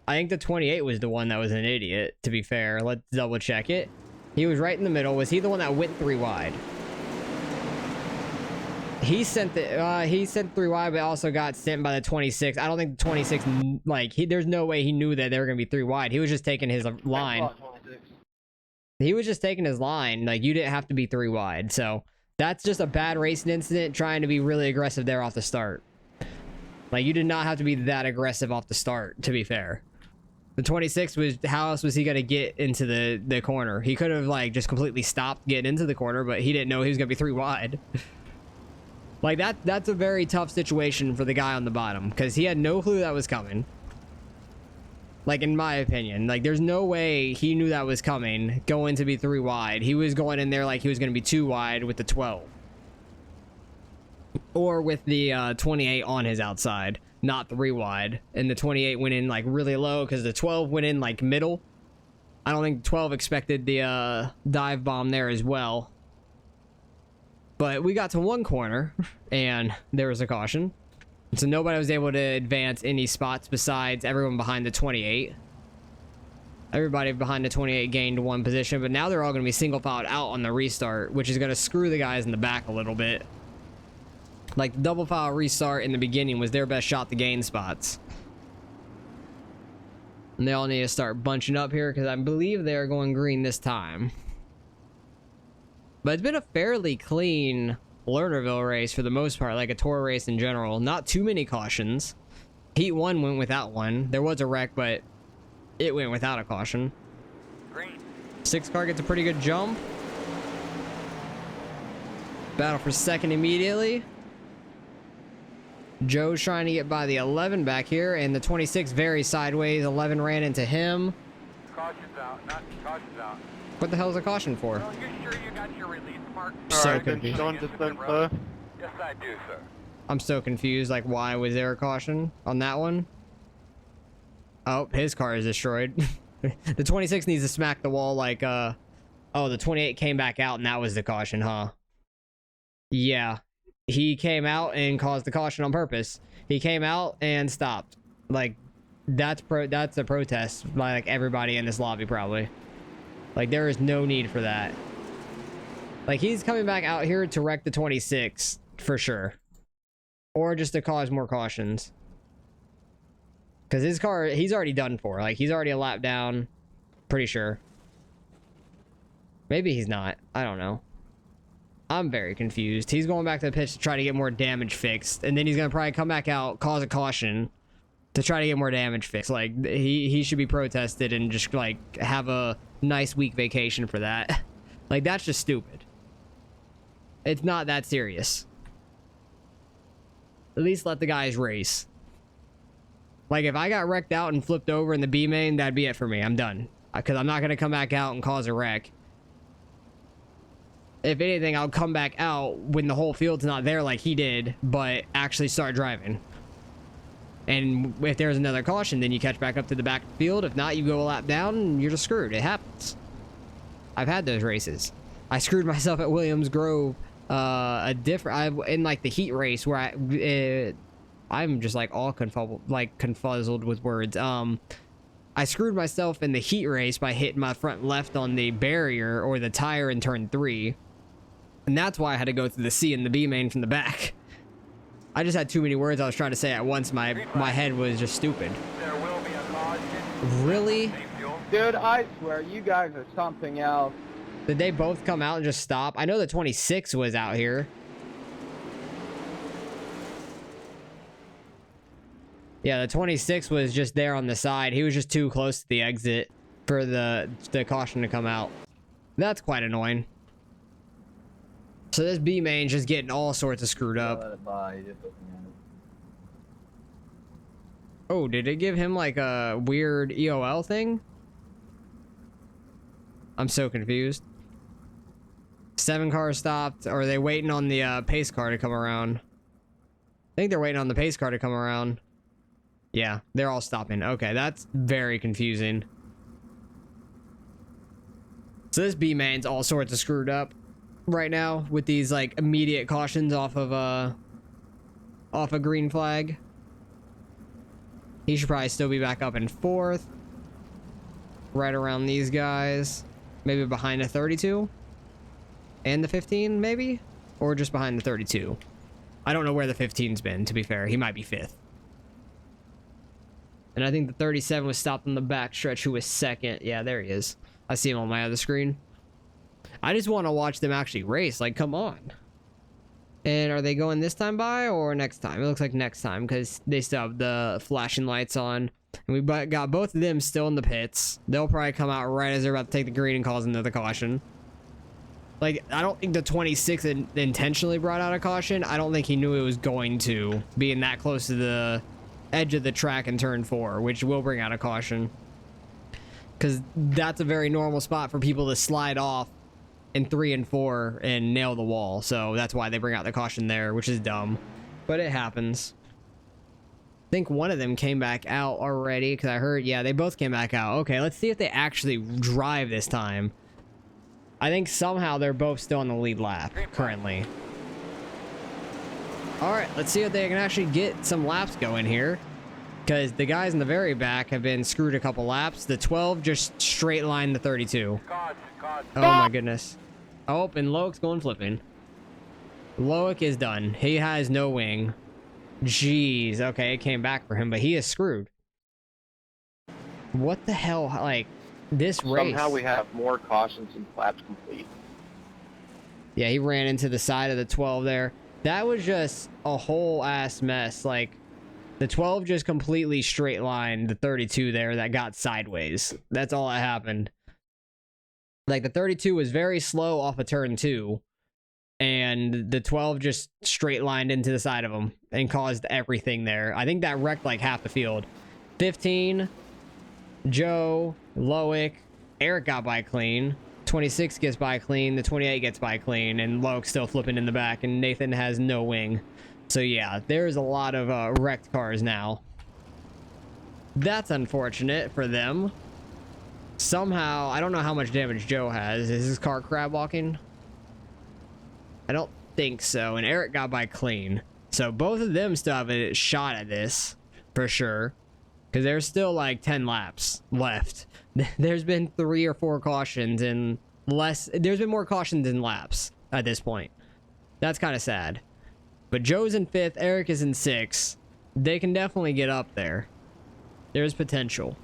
I think the 28 was the one that was an idiot, to be fair. Let's double check it. He was right in the middle. Was he the one that went 3 wide? He sent 3 wide, but also got sent by the 26. I don't think the 26, like, there's no way he knew that they were going to be 3 wide. He was just taking his line. He was just taking his line. Like, you didn't have to be 3 wide. So that's just a bad racing incident, trying to be really aggressive there off the start. Like, you did not have to be that aggressive off the start, to be fair. The 26 was, how else was he going to get into the corner? He could have, like, just completely stopped getting into the corner, but he didn't know he was going to be 3 wide. Like, that's a very tough situation for the guy on the bottom, because he had no clue that was coming. Like, in my opinion. Like, there's no way he knew that was coming, going to be 3 wide. He was going in there like he was going to be 2 wide with the 12. Or with the 28 on his outside, not 3 wide. And the 28 went in like really low because the 12 went in like middle. I don't think 12 expected the dive bomb there as well. But we got to 1 corner and there was a caution. So nobody was able to advance any spots besides everyone behind the 28. Everybody behind the 28 gained 1 position, but now they're all going to be single filed out on the restart, which is going to screw the guys in the back a little bit. Like, the double file restart in the beginning was their best shot to gain spots. And they all need to start bunching up here because I believe they're going green this time. But it's been a fairly clean Lernerville race for the most part, like a tour race in general. Not too many cautions. Heat 1 went without one. There was a wreck, but it went without a caution. Green. 6 car gets a pretty good jump. Battle for second immediately. Joe's trying to get by the 11 back here, and the 26 very sideways. 11 ran into him. Caution's out. Not caution's out. What the hell is a caution for? Well, you sure you got your release mark? So Alright, been confused. shown distance, sir. Yes, I do, sir. I'm so confused. Like, why was there a caution on that one? Oh, his car is destroyed. The 26 needs to smack the wall like, oh, the 28 came back out and that was the caution, huh? Yeah. He came out and caused the caution on purpose. He came out and stopped. Like, that's a protest by, like, everybody in this lobby, probably. Like, there is no need for that. Like, he's coming back out here to wreck the 26, for sure. Or just to cause more cautions. Because his car, he's already done for. Like, he's already a lap down. Pretty sure. Maybe he's not. I don't know. I'm very confused. He's going back to the pitch to try to get more damage fixed. And then he's going to probably come back out, cause a caution to try to get more damage fixed. Like, he should be protested and just, like, have a nice week vacation for that. Like, that's just stupid. It's not that serious. At least let the guys race. Like, if I got wrecked out and flipped over in the B main, that'd be it for me. I'm done. Because I'm not going to come back out and cause a wreck. If anything, I'll come back out when the whole field's not there like he did, but actually start driving. And if there's another caution, then you catch back up to the back of the field. If not, you go a lap down and you're just screwed. It happens. I've had those races. I screwed myself at Williams Grove in like the heat race where I'm just like all confuzzled with words. I screwed myself in the heat race by hitting my front left on the barrier or the tire in turn 3. And that's why I had to go through the C and the B main from the back. I just had too many words I was trying to say at once. My head was just stupid. There will be a caution. Really? Safe fuel. Dude, I swear, you guys are something else. Did they both come out and just stop? I know the 26 was out here. Yeah, the 26 was just there on the side. He was just too close to the exit for the caution to come out. That's quite annoying. So this B main just getting all sorts of screwed up. Oh, did it give him like a weird EOL thing? I'm so confused. 7 cars stopped. Or are they waiting on the pace car to come around? I think they're waiting on the pace car to come around. Yeah, they're all stopping. Okay, that's very confusing. So this B main's all sorts of screwed up right now with these like immediate cautions off of a green flag. He should probably still be back up in 4th. Right around these guys. Maybe behind the 32. And the 15, maybe? Or just behind the 32. I don't know where the 15's been, to be fair. He might be 5th. And I think the 37 was stopped on the back stretch, who was 2nd. Yeah, there he is. I see him on my other screen. I just want to watch them actually race. Like, come on. And are they going this time by or next time? It looks like next time because they still have the flashing lights on. And we got both of them still in the pits. They'll probably come out right as they're about to take the green and cause another caution. Like, I don't think the 26 intentionally brought out a caution. I don't think he knew it was going to, being that close to the edge of the track in turn 4, which will bring out a caution. Because that's a very normal spot for people to slide off in 3 and 4 and nail the wall. So that's why they bring out the caution there, which is dumb. But it happens. I think one of them came back out already because I heard, yeah, they both came back out. Okay, let's see if they actually drive this time. I think somehow they're both still on the lead lap currently. All right, let's see if they can actually get some laps going here. Because the guys in the very back have been screwed a couple laps. The 12 just straight line the 32. Oh my goodness. Oh, and Loick's going flipping. Loick is done. He has no wing. Jeez. Okay, it came back for him, but he is screwed. What the hell? Like, this race. Somehow we have more cautions and laps complete. Yeah, he ran into the side of the 12 there. That was just a whole ass mess. Like, The 12 just completely straight lined the 32 there that got sideways. That's all that happened. Like the 32 was very slow off of turn 2, and the 12 just straight lined into the side of him and caused everything there. I think that wrecked like half the field. 15, Joe, Loic, Eric got by clean. 26 gets by clean. The 28 gets by clean, and Loic's still flipping in the back, and Nathan has no wing. So yeah, there's a lot of wrecked cars now. That's unfortunate for them. Somehow, I don't know how much damage Joe has. Is his car crab walking? I don't think so. And Eric got by clean. So both of them still have a shot at this, for sure. Because there's still like 10 laps left. There's been 3 or 4 cautions and less. There's been more cautions than laps at this point. That's kind of sad. But Joe's in 5th, Eric is in 6th. They can definitely get up there. There's potential.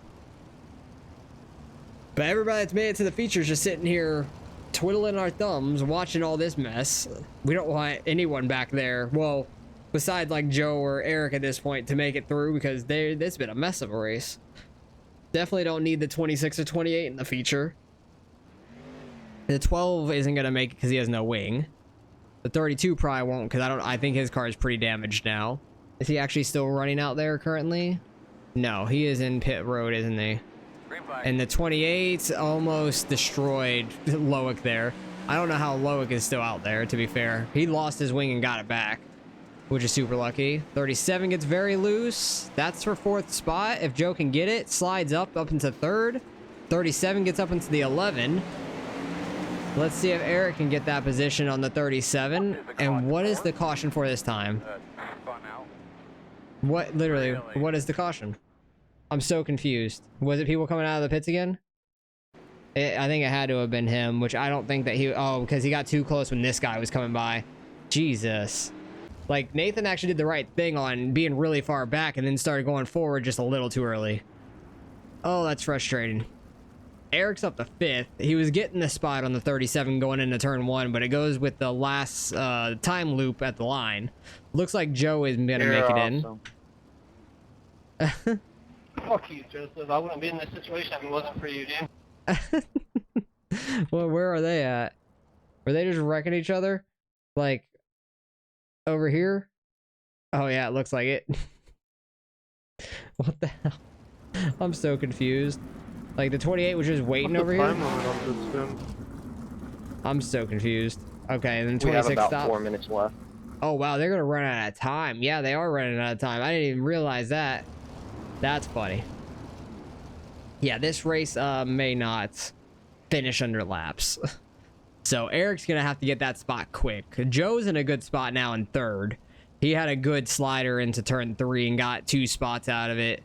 But everybody that's made it to the feature is just sitting here twiddling our thumbs, watching all this mess. We don't want anyone back there, well, besides like Joe or Eric at this point, to make it through, because it's been a mess of a race. Definitely don't need the 26 or 28 in the feature. The 12 isn't going to make it because he has no wing. The 32 probably won't, because I think his car is pretty damaged now. Is he actually still running out there currently? No, he is in pit road, isn't he? And the 28 almost destroyed Loic there. I don't know how Loic is still out there, to be fair. He lost his wing and got it back, which is super lucky. 37 gets very loose. That's for 4th spot. If Joe can get it, slides up into 3rd. 37 gets up into the 11. Let's see if Eric can get that position on the 37. And what is the caution for this time? What, literally, what is the caution? I'm so confused. Was it people coming out of the pits again? I think it had to have been him, which I don't think that he... Oh, because he got too close when this guy was coming by. Jesus. Like, Nathan actually did the right thing on being really far back and then started going forward just a little too early. Oh, that's frustrating. Eric's up to 5th. He was getting the spot on the 37 going into turn 1, but it goes with the last time loop at the line. Looks like Joe is going to make it in. Fuck you, Joseph. I wouldn't be in this situation if it wasn't for you, dude. Well, where are they at? Were they just wrecking each other? Like, over here? Oh, yeah, it looks like it. What the hell? I'm so confused. Like, the 28 was just waiting over here? I'm so confused. Okay, and then 26 We have about stopped. 4 minutes left. Oh, wow, they're going to run out of time. Yeah, they are running out of time. I didn't even realize that. That's funny. Yeah, this race may not finish under laps. So Eric's going to have to get that spot quick. Joe's in a good spot now in 3rd. He had a good slider into turn 3 and got 2 spots out of it.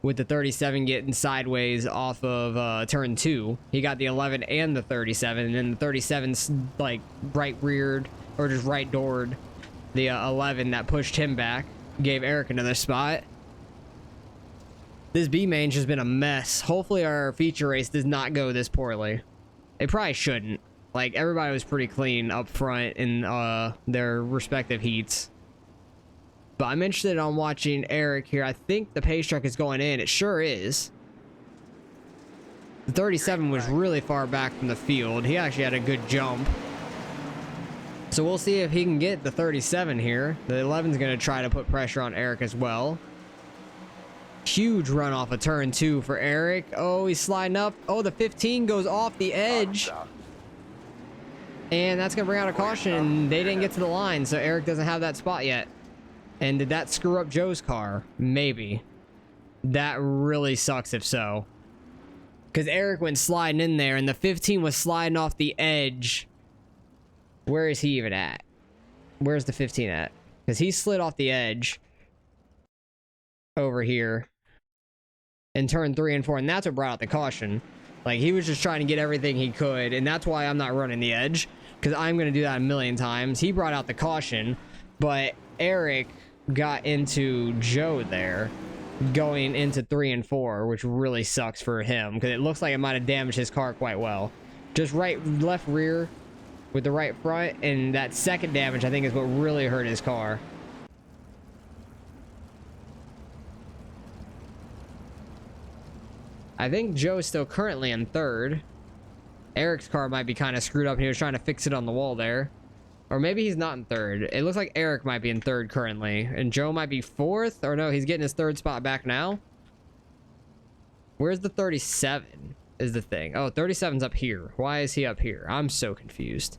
With the 37 getting sideways off of turn 2. He got the 11 and the 37. And then the 37's like right reared or just right doored the 11 that pushed him back. Gave Eric another spot. This B main's just been a mess. Hopefully our feature race does not go this poorly. It probably shouldn't. Like, everybody was pretty clean up front in their respective heats. But I'm interested on watching Eric here. I think the pace truck is going in. It sure is. The 37 was really far back from the field. He actually had a good jump. So we'll see if he can get the 37 here. The 11's going to try to put pressure on Eric as well. Huge run off of turn 2 for Eric. Oh, he's sliding up. Oh, the 15 goes off the edge. And that's going to bring out a caution. They didn't get to the line, so Eric doesn't have that spot yet. And did that screw up Joe's car? Maybe. That really sucks if so. Because Eric went sliding in there, and the 15 was sliding off the edge. Where is he even at? Where's the 15 at? Because he slid off the edge. Over here. In turn 3 and 4, and that's what brought out the caution. Like, he was just trying to get everything he could, and that's why I'm not running the edge, because I'm going to do that a million times. He brought out the caution, but Eric got into Joe there, going into 3 and 4, which really sucks for him, because it looks like it might have damaged his car quite well. Just left rear with the right front, and that second damage, I think, is what really hurt his car. I think Joe's still currently in third. Eric's car might be kind of screwed up and he was trying to fix it on the wall there. Or maybe he's not in third. It looks like Eric might be in third currently. And Joe might be fourth. Or no, he's getting his third spot back now. Where's the 37 is the thing. Oh, 37's up here. Why is he up here? I'm so confused.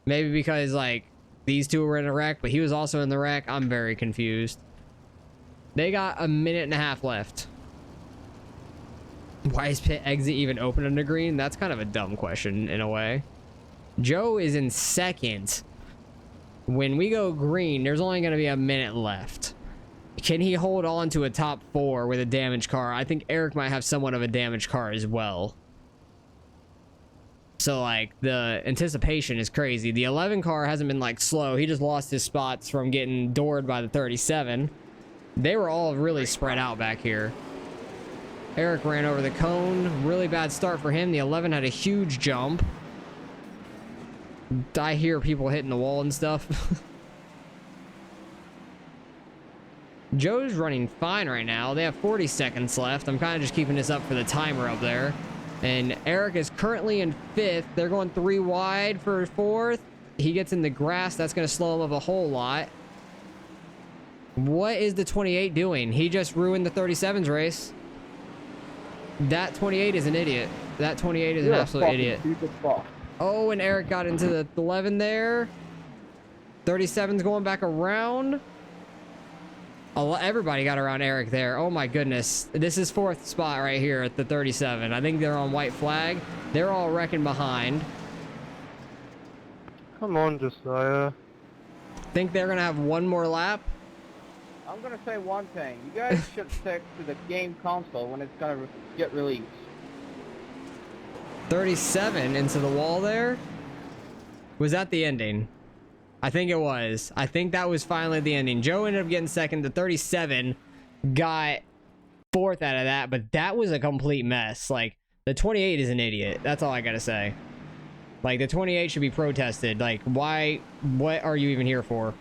Maybe because, like, these two were in a wreck, but he was also in the wreck. I'm very confused. They got a minute and a half left. Why is pit exit even open on the green? That's kind of a dumb question in a way. Joe is in second. When we go green, there's only going to be a minute left. Can he hold on to a top 4 with a damaged car? I think Eric might have somewhat of a damaged car as well. So, like, the anticipation is crazy. The 11 car hasn't been, like, slow. He just lost his spots from getting doored by the 37. They were all really spread out back here. Eric ran over the cone. Really bad start for him. The 11 had a huge jump. I hear people hitting the wall and stuff. Joe's running fine right now. They have 40 seconds left. I'm kind of just keeping this up for the timer up there. And Eric is currently in 5th. They're going 3 wide for 4th. He gets in the grass. That's going to slow him up a whole lot. What is the 28 doing? He just ruined the 37's race. That 28 is an idiot. That 28 is an absolute idiot. Oh, and Eric got into the 11 there. 37's going back around. Everybody got around Eric there. Oh my goodness. This is 4th spot right here at the 37. I think they're on white flag. They're all wrecking behind. Come on, Josiah. Think they're gonna have one more lap. I'm gonna say one thing. You guys should stick to the game console when it's gonna get released. 37 into the wall there. Was that the ending? I think it was. I think that was finally the ending. Joe ended up getting second. The 37 got 4th out of that, but that was a complete mess. Like, the 28 is an idiot. That's all I gotta say. Like, the 28 should be protested. Like, why? What are you even here for?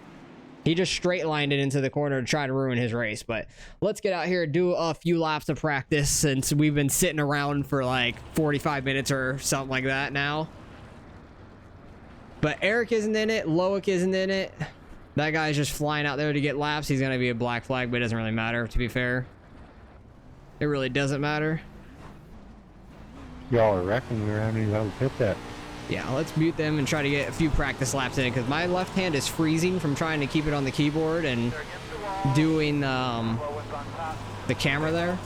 He just straight lined it into the corner to try to ruin his race. But let's get out here and do a few laps of practice since we've been sitting around for like 45 minutes or something like that now. But Eric isn't in it. Loic isn't in it. That guy's just flying out there to get laps. He's going to be a black flag, but it doesn't really matter, to be fair. It really doesn't matter. Y'all are wrecking around and you haven't hit that. Yeah, let's mute them and try to get a few practice laps in because my left hand is freezing from trying to keep it on the keyboard and doing the camera there.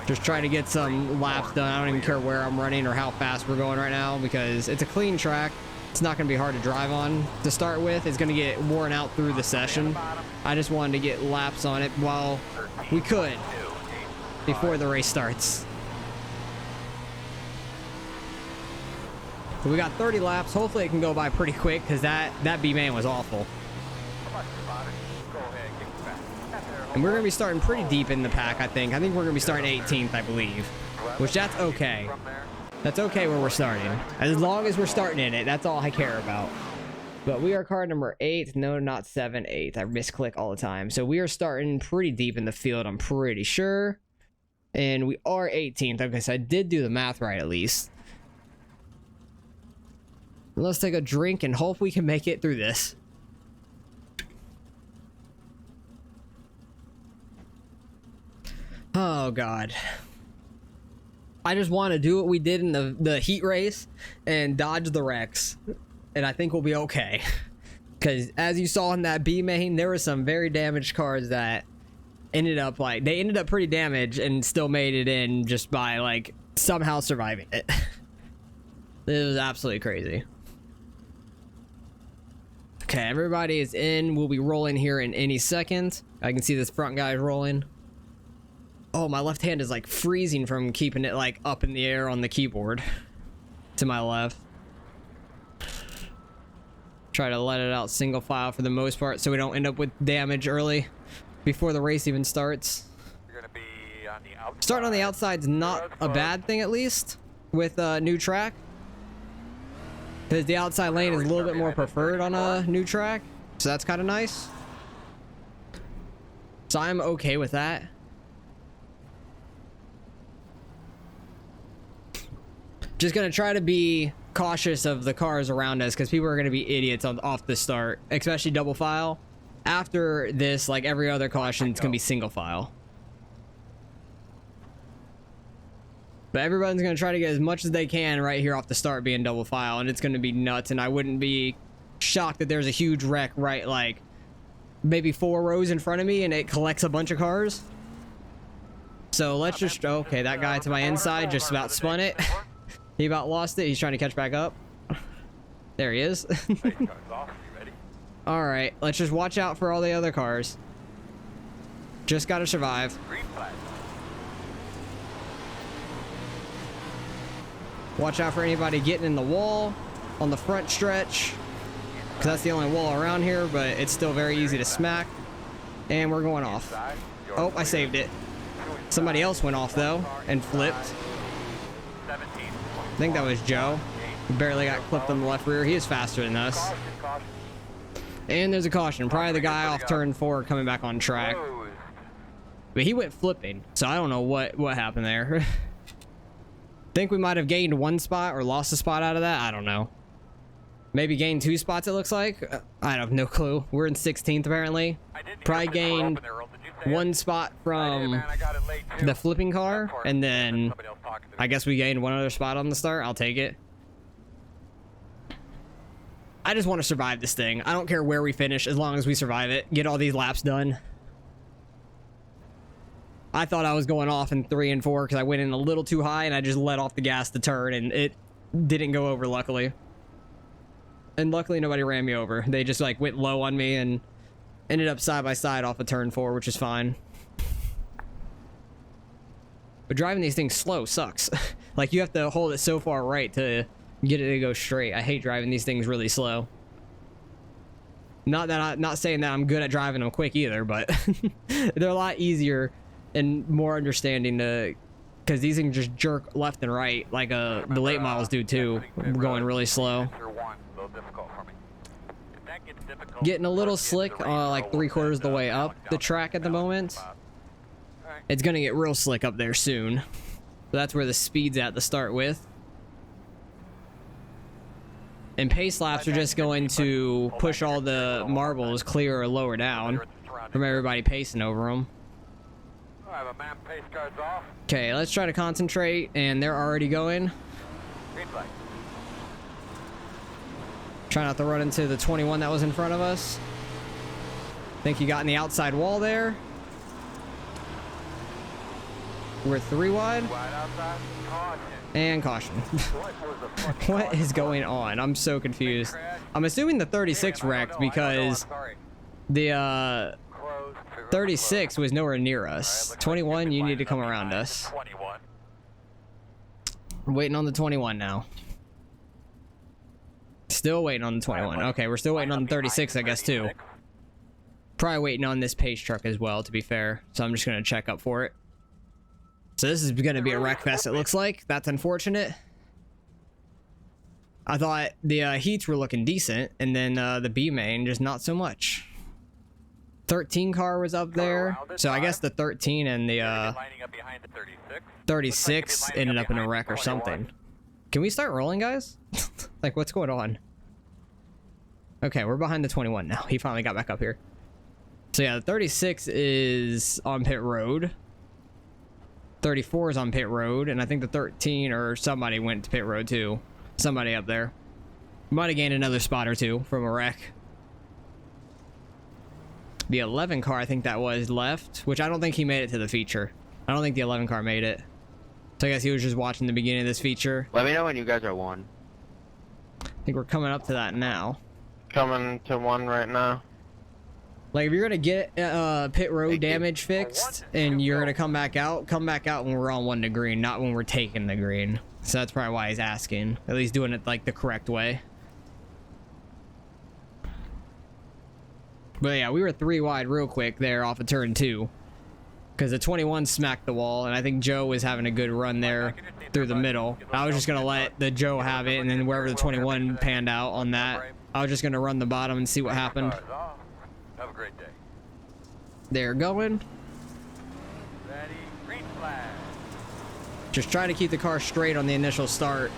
Just trying to get some laps done. I don't even care where I'm running or how fast we're going right now because it's a clean track. It's not going to be hard to drive on to start with. It's going to get worn out through the session. I just wanted to get laps on it while we could before the race starts. So we got 30 laps. Hopefully it can go by pretty quick because that B-man was awful. And we're going to be starting pretty deep in the pack, I think. I think we're going to be starting 18th, I believe. Which, that's okay. That's okay where we're starting. As long as we're starting in it, that's all I care about. But we are car number 8. No, not 7, 8. I misclick all the time. So we are starting pretty deep in the field, I'm pretty sure. And we are 18th. Okay, so I did do the math right, at least. Let's take a drink and hope we can make it through this. Oh, God. I just want to do what we did in the heat race and dodge the wrecks. And I think we'll be okay. Because as you saw in that B main, there were some very damaged cars that ended up they ended up pretty damaged and still made it in just by like somehow surviving it. It was absolutely crazy. Okay, everybody is in. We'll be rolling here in any second. I can see this front guy rolling. Oh, my left hand is like freezing from keeping it like up in the air on the keyboard to my left. Try to let it out single file for the most part so we don't end up with damage early before the race even starts. You're gonna be on the outside. Starting on the outside's not a bad thing, at least with a new track, because the outside lane is a little bit more preferred on a new track, so that's kind of nice. So I'm okay with that. Just gonna try to be cautious of the cars around us because people are gonna be idiots off the start, especially double file. After this, like every other caution, it's gonna be single file. But everyone's gonna try to get as much as they can right here off the start being double file, and it's gonna be nuts. And I wouldn't be shocked that there's a huge wreck right like maybe 4 rows in front of me and it collects a bunch of cars. So let's just, okay, that guy to my inside just about spun it. He about lost it. He's trying to catch back up. There he is. All right, let's just watch out for all the other cars. Just gotta survive. Watch out for anybody getting in the wall on the front stretch, because that's the only wall around here, but it's still very easy to smack. And we're going off. Oh, I saved it. Somebody else went off though and flipped. I think that was Joe. He barely got clipped on the left rear. He is faster than us. And there's a caution. Probably the guy off turn 4 coming back on track. But he went flipping, so I don't know what happened there. Think we might have gained 1 spot or lost a spot out of that. I don't know. Maybe gained 2 spots, it looks like. I have no clue. We're in 16th apparently. Probably gained 1 spot from the flipping car, and then I guess we gained 1 other spot on the start. I'll take it. I just want to survive this thing. I don't care where we finish as long as we survive it. Get all these laps done. I thought I was going off in 3 and 4 because I went in a little too high and I just let off the gas to turn, and it didn't go over, luckily. And luckily nobody ran me over. They just like went low on me and ended up side by side off of turn 4, which is fine. But driving these things slow sucks. Like you have to hold it so far right to get it to go straight. I hate driving these things really slow. Not saying that I'm good at driving them quick either, but they're a lot easier and more understanding to, because these things just jerk left and right like the late models do too, going really slow. Getting a little slick like 3/4 of the way up the track at the moment. It's gonna get real slick up there soon. So that's where the speed's at to start with. And pace laps are just going to push all the marbles clear or lower down from everybody pacing over them. Okay, let's try to concentrate, and they're already going. Try not to run into the 21 that was in front of us. Think he got in the outside wall there. We're 3 wide. And caution. What is going on? I'm so confused. I'm assuming the 36 wrecked because the 36 was nowhere near us. 21, you need to come around us. We're waiting on the 21 now. Still waiting on the 21. Okay, we're still waiting on the 36, I guess, too. Probably waiting on this pace truck as well, to be fair. So I'm just going to check up for it. So this is going to be a wreck fest, it looks like. That's unfortunate. I thought the heats were looking decent, and then the B main, just not so much. 13 car was up there, so I guess the 13 and the 36 ended up in a wreck or something. Can we start rolling, guys? Like, what's going on? Okay, we're behind the 21 now. He finally got back up here. So yeah, the 36 is on pit road. 34 is on pit road, and I think the 13 or somebody went to pit road too. Somebody up there. Might have gained another spot or 2 from a wreck. The 11 car, I think that was left, which I don't think he made it to the feature. I don't think the 11 car made it. So I guess he was just watching the beginning of this feature. Let me know when you guys are 1. I think we're coming up to that now. Coming to 1 right now. Like, if you're gonna get pit road damage fixed and you're gonna come back out when we're on 1 to green, not when we're taking the green. So that's probably why he's asking. At least doing it like the correct way. But yeah, we were 3 wide real quick there off of turn 2. Because the 21 smacked the wall, and I think Joe was having a good run there through the middle. I was just gonna let the Joe have it, and then wherever the 21 panned out on that, I was just gonna run the bottom and see what happened. Have a great day. They're going. Ready, green flag. Just trying to keep the car straight on the initial start.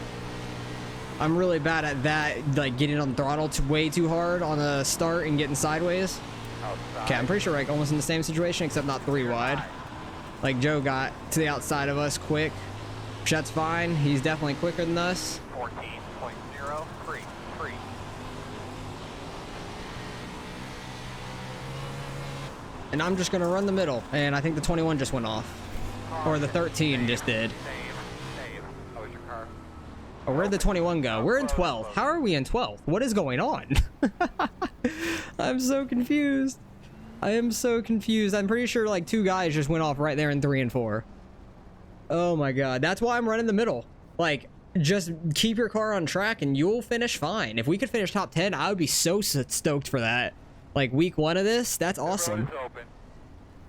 I'm really bad at that, like getting on the throttle way too hard on the start and getting sideways. Outside. Okay, I'm pretty sure like almost in the same situation, except not 3 wide. Like Joe got to the outside of us quick, which that's fine. He's definitely quicker than us. 14.0, free. And I'm just gonna run the middle, and I think the 21 just went off. Or the 13 just did. Save. How was your car? Oh, where'd the 21 go? We're in 12th. How are we in 12th? What is going on? I'm so confused. I am so confused. I'm pretty sure like 2 guys just went off right there in 3 and 4. Oh my god. That's why I'm running the middle. Like, just keep your car on track and you'll finish fine. If we could finish top 10, I would be so stoked for that. Like week 1 of this, that's awesome.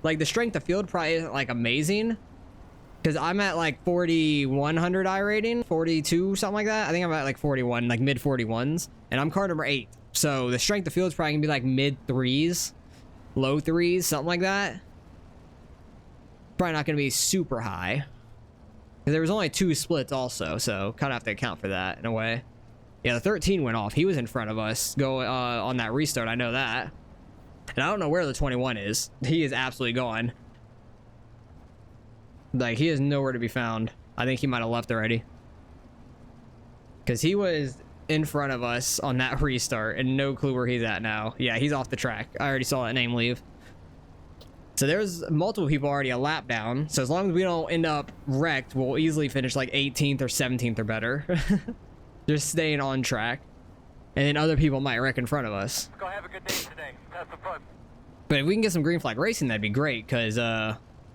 Like the strength of field probably isn't like amazing. Because I'm at like 4,100 iRating, 42, something like that. I think I'm at like 41, like mid 41s. And I'm car number 8. So the strength of field is probably going to be like mid 3s, low 3s, something like that. Probably not going to be super high. Because there was only 2 splits also, so kind of have to account for that in a way. Yeah, the 13 went off. He was in front of us on that restart. I know that. And I don't know where the 21 is. He is absolutely gone. Like, he is nowhere to be found. I think he might have left already. Because he was in front of us on that restart and no clue where he's at now. Yeah, he's off the track. I already saw that name leave. So there's multiple people already a lap down. So as long as we don't end up wrecked, we'll easily finish like 18th or 17th or better. Just staying on track. And then other people might wreck in front of us. Go have a good day today. Have some fun. But if we can get some green flag racing, that'd be great. Because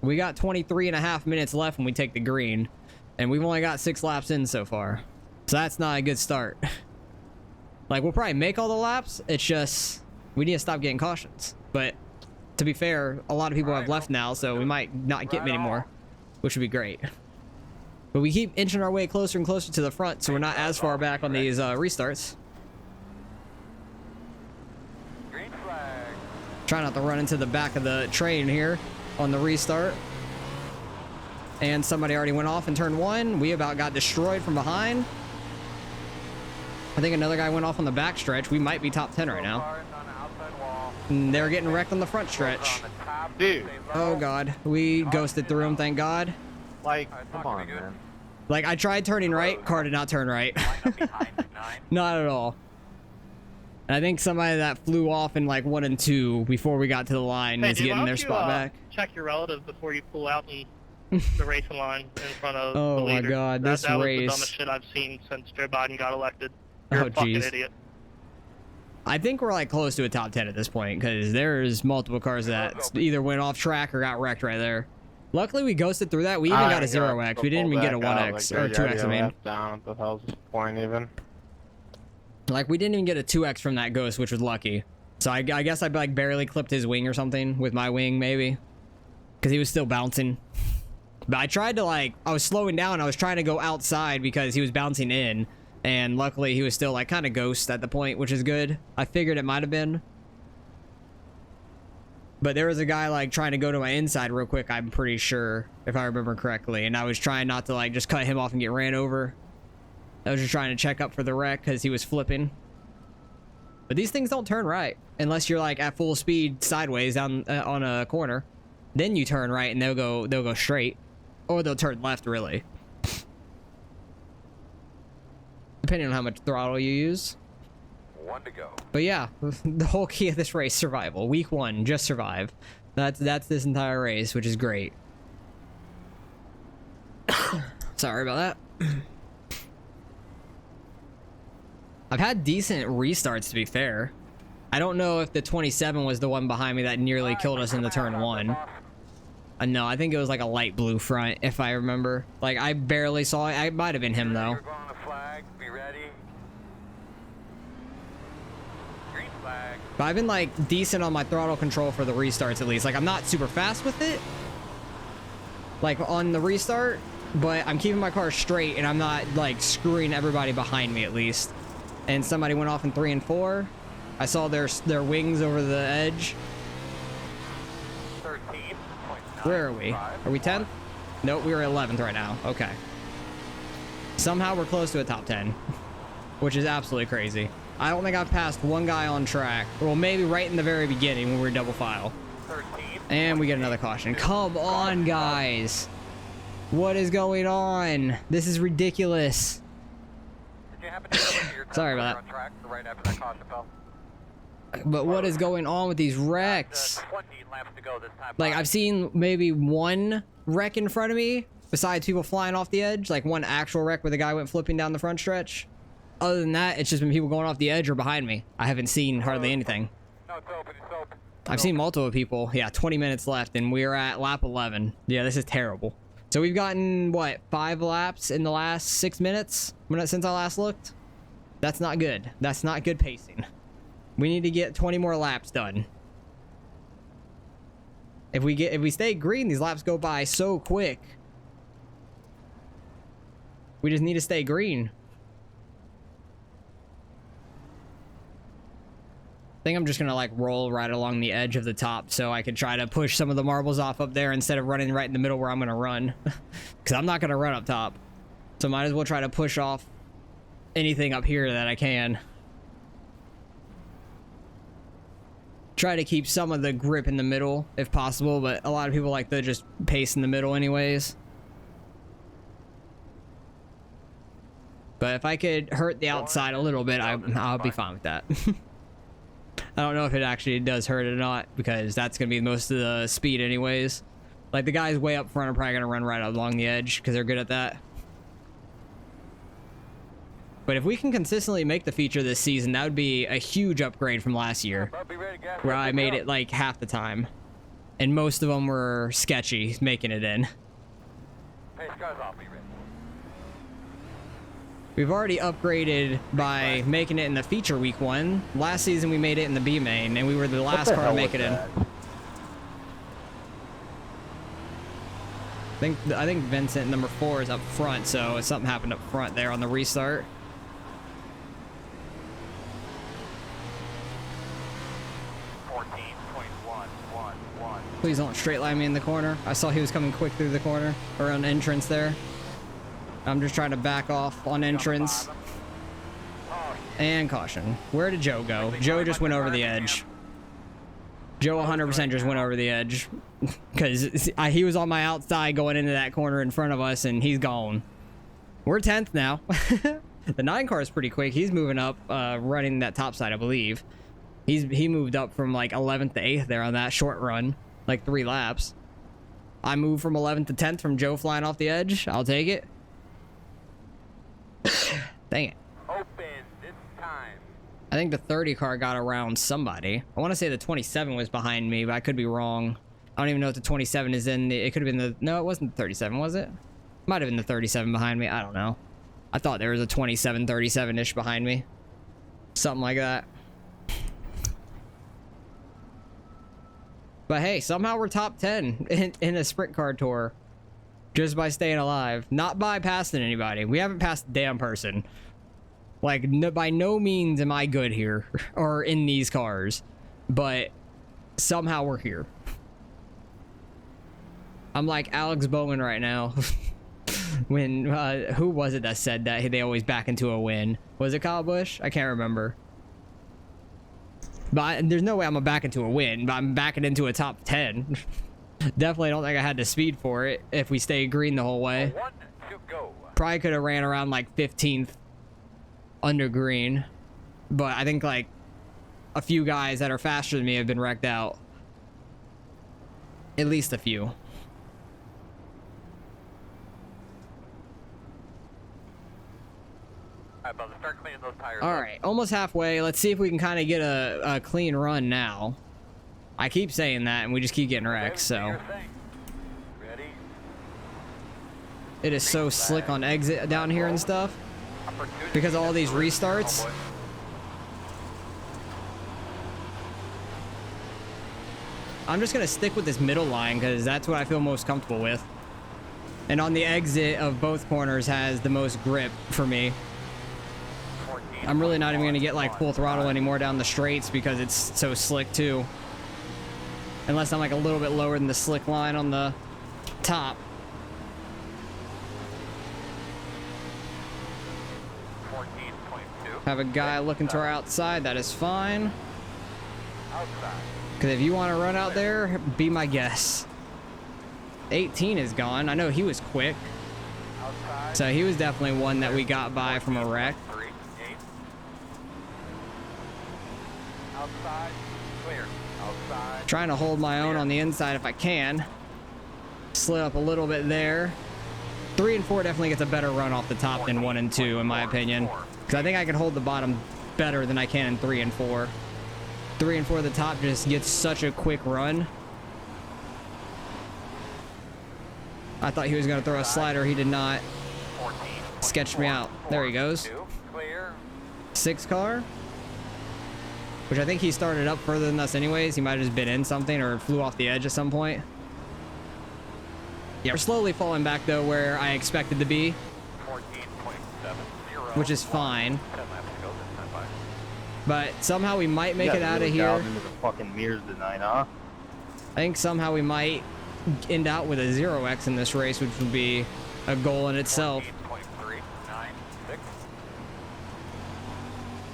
we got 23.5 minutes left when we take the green. And we've only got 6 laps in so far. So that's not a good start. Like, we'll probably make all the laps. It's just, we need to stop getting cautions. But to be fair, a lot of people have left now, so we might not get many more, which would be great. But we keep inching our way closer and closer to the front, so we're not as far back on these restarts. Green flag. Try not to run into the back of the train here on the restart. And somebody already went off in turn 1. We about got destroyed from behind. I think another guy went off on the back stretch. We might be top 10 right now. And they're getting wrecked on the front stretch. Dude. Oh god, we ghosted through him, thank god. Like, come on, man. Like, I tried turning right, car did not turn right. Not at all. And I think somebody that flew off in like 1 and 2 before we got to the line is getting their spot back. Check your relative before you pull out the racing line in front of Oh the my leader. god, this that was race. the dumbest shit I've seen since Joe Biden got elected. You're Oh, a fucking jeez. idiot. I think we're like close to a top 10 at this point because there's multiple cars that either went off track or got wrecked right there. Luckily, we ghosted through that. We even got a 0x. We didn't even get a 1x or 2x, I mean. Down, what the hell's the point even? Like, we didn't even get a 2x from that ghost, which was lucky. So I guess I like barely clipped his wing or something with my wing, maybe. Because he was still bouncing. But I tried to like, I was slowing down. I was trying to go outside because he was bouncing in. And luckily he was still like kind of ghost at the point, which is good. I figured it might have been. But there was a guy like trying to go to my inside real quick, I'm pretty sure, if I remember correctly. And I was trying not to like just cut him off and get ran over. I was just trying to check up for the wreck because he was flipping. But these things don't turn right unless you're like at full speed sideways down on a corner. Then you turn right and they'll go straight, or they'll turn left really. Depending on how much throttle you use. 1 to go. But yeah, the whole key of this race, survival. Week 1, just survive. That's this entire race, which is great. Sorry about that. I've had decent restarts, to be fair. I don't know if the 27 was the one behind me that nearly killed us in the turn 1. No, I think it was like a light blue front, if I remember. Like, I barely saw it. It might have been him, though. You're going to flag. Be ready. Green flag. But I've been like decent on my throttle control for the restarts at least. Like, I'm not super fast with it, like on the restart, but I'm keeping my car straight and I'm not like screwing everybody behind me at least. And somebody went off in 3 and 4. I saw their wings over the edge. Where are we? Are we 10th? Nope, we were 11th right now. Okay. Somehow we're close to a top 10, which is absolutely crazy. I don't think I've passed one guy on track. Well, maybe right in the very beginning when we were double file. 13. And we get another caution. Come on, guys. What is going on? This is ridiculous. Did you happen to know your Sorry about on track right after that caution fell? But what is going on with these wrecks? 20 laps to go this time. Like, I've seen maybe one wreck in front of me, besides people flying off the edge. Like, one actual wreck where the guy went flipping down the front stretch. Other than that, it's just been people going off the edge or behind me. I haven't seen hardly anything. No, it's open, it's open. I've seen multiple people. Yeah, 20 minutes left, and we're at lap 11. Yeah, this is terrible. So we've gotten, what, 5 laps in the last 6 minutes since I last looked? That's not good. That's not good pacing. We need to get 20 more laps done. If we stay green, these laps go by so quick. We just need to stay green. I think I'm just gonna like roll right along the edge of the top so I can try to push some of the marbles off up there instead of running right in the middle where I'm gonna run. Because I'm not gonna run up top. So might as well try to push off anything up here that I can. Try to keep some of the grip in the middle if possible, but a lot of people like to just pace in the middle anyways. But if I could hurt the outside a little bit, I'll be fine with that. I don't know if it actually does hurt it or not, because that's going to be most of the speed anyways. Like, the guys way up front are probably going to run right along the edge, because they're good at that. But if we can consistently make the feature this season, that would be a huge upgrade from last year, where I made it like half the time. And most of them were sketchy making it in. We've already upgraded by making it in the feature week 1. Last season we made it in the B main, and we were the last car to make it in. I think Vincent number 4 is up front, so something happened up front there on the restart. Please don't straight line me in the corner. I saw he was coming quick through the corner, or on entrance there. I'm just trying to back off on entrance. And caution. Where did Joe go? Joe just went over the edge. Joe 100% just went over the edge. Because he was on my outside going into that corner in front of us, and he's gone. We're 10th now. The 9 car is pretty quick. He's moving up, running that top side, I believe. He moved up from like 11th to 8th there on that short run. Like 3 laps. I moved from 11th to 10th from Joe flying off the edge. I'll take it. Dang it. Open this time. I think the 30 car got around somebody. I want to say the 27 was behind me, but I could be wrong. I don't even know if the 27 is in the... It could have been the... No, it wasn't the 37, was it? Might have been the 37 behind me. I don't know. I thought there was a 27, 37-ish behind me. Something like that. But hey, somehow we're top 10 in a sprint car tour. Just by staying alive. Not by passing anybody. We haven't passed a damn person. Like, by no means am I good here. Or in these cars. But somehow we're here. I'm like Alex Bowman right now. When, who was it that said that they always back into a win? Was it Kyle Busch? I can't remember. But there's no way I'm gonna back into a win, but I'm backing into a top 10. Definitely don't think I had the speed for it if we stay green the whole way. 1 to go. Probably could have ran around like 15th under green. But I think like a few guys that are faster than me have been wrecked out. At least a few. Start cleaning those tires. All right, almost halfway. Let's see if we can kind of get a clean run now. I keep saying that, and we just keep getting wrecked, so. Ready? It is so slick on exit down here and stuff. Because of all these restarts. I'm just going to stick with this middle line, because that's what I feel most comfortable with. And on the exit of both corners has the most grip for me. I'm really not even going to get like full throttle anymore down the straights because it's so slick too. Unless I'm like a little bit lower than the slick line on the top. 14.2. Have a guy looking to our outside, that is fine. Outside. Because if you want to run out there, be my guest. 18 is gone. I know he was quick. Outside. So he was definitely one that we got by from a wreck. 3, 8. Outside. Clear. Outside. Trying to hold my own on the inside if I can. Slid up a little bit there. 3 and 4 definitely gets a better run off the top than 1 and 2 in my opinion. Because I think I can hold the bottom better than I can in 3 and 4. 3 and 4 at the top just gets such a quick run. I thought he was going to throw a slider. He did not. 14. Sketched me out. There he goes. 2. Clear. 6 car. Which I think he started up further than us anyways. He might have just been in something or flew off the edge at some point. Yeah, we're slowly falling back though where I expected to be. 14.70. Which is fine. 10 laps to go. This time by. But somehow we might make it out of here. Into the fucking mirrors tonight, huh? I think somehow we might end out with a 0x in this race, which would be a goal in itself. 14.396.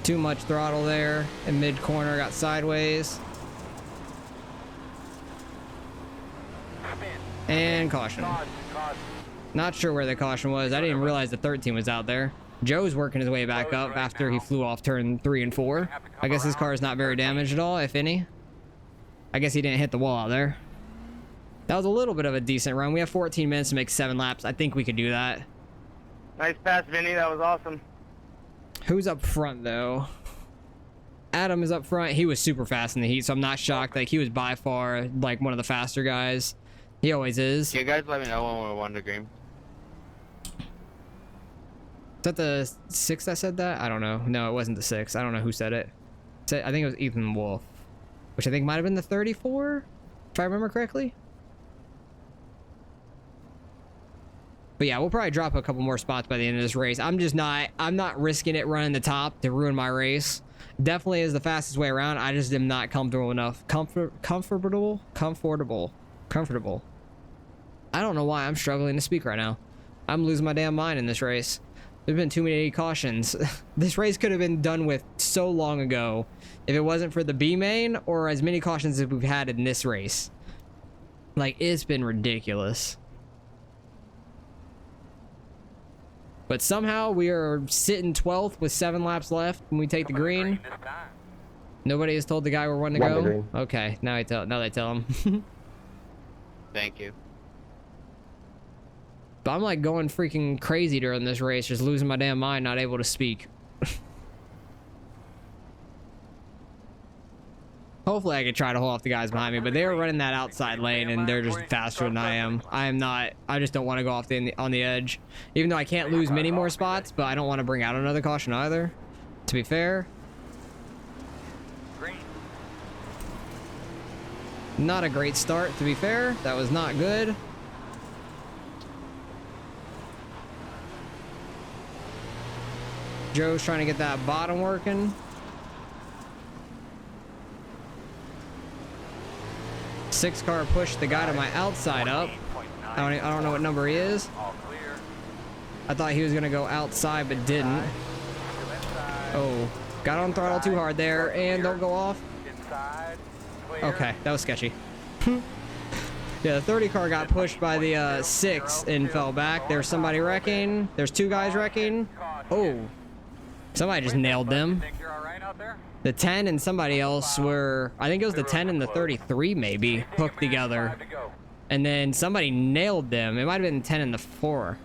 Too much throttle there. In mid corner, got sideways. Spin. And caution. Caution. Not sure where the caution was. I didn't even realize the 13 was out there. Joe's working his way back up after he flew off turn 3 and 4. I guess his car is not very damaged at all, if any. I guess he didn't hit the wall out there. That was a little bit of a decent run. We have 14 minutes to make 7 laps. I think we could do that. Nice pass, Vinny. That was awesome. Who's up front, though? Adam is up front. He was super fast in the heat, so I'm not shocked. Like, he was by far, like, one of the faster guys. He always is. You guys let me know when we're 1 degree. Is that the 6 that said that? I don't know. No, it wasn't the 6. I don't know who said it. I think it was Ethan Wolf, which I think might have been the 34, if I remember correctly. But yeah, we'll probably drop a couple more spots by the end of this race. I'm not risking it running the top to ruin my race. Definitely is the fastest way around. I just am not comfortable enough. Comfortable. I don't know why I'm struggling to speak right now. I'm losing my damn mind in this race. There's been too many cautions. This race could have been done with so long ago if it wasn't for the B main or as many cautions as we've had in this race. Like, it's been ridiculous. But somehow we are sitting 12th with 7 laps left when we take the green. Nobody has told the guy we're 1 to go. Okay, now they tell him. Thank you. But I'm like going freaking crazy during this race, just losing my damn mind, not able to speak. Hopefully I could try to hold off the guys behind me, but they were running that outside lane and they're just faster than I am. I just don't want to go off on the edge. Even though I can't lose many more spots, but I don't want to bring out another caution either, to be fair. Not a great start, to be fair. That was not good. Joe's trying to get that bottom working. 6 car pushed the guy to my outside up. I don't know what number he is. I thought he was gonna go outside, but didn't. Oh, got on throttle too hard there, and don't go off. Okay, that was sketchy. Yeah, the 30 car got pushed by the 6 and fell back. There's somebody wrecking. There's 2 guys wrecking. Oh, somebody just nailed them. The 10 and somebody else were, I think it was the 10 and the 33 maybe, hooked together. And then somebody nailed them. It might have been 10 and the 4.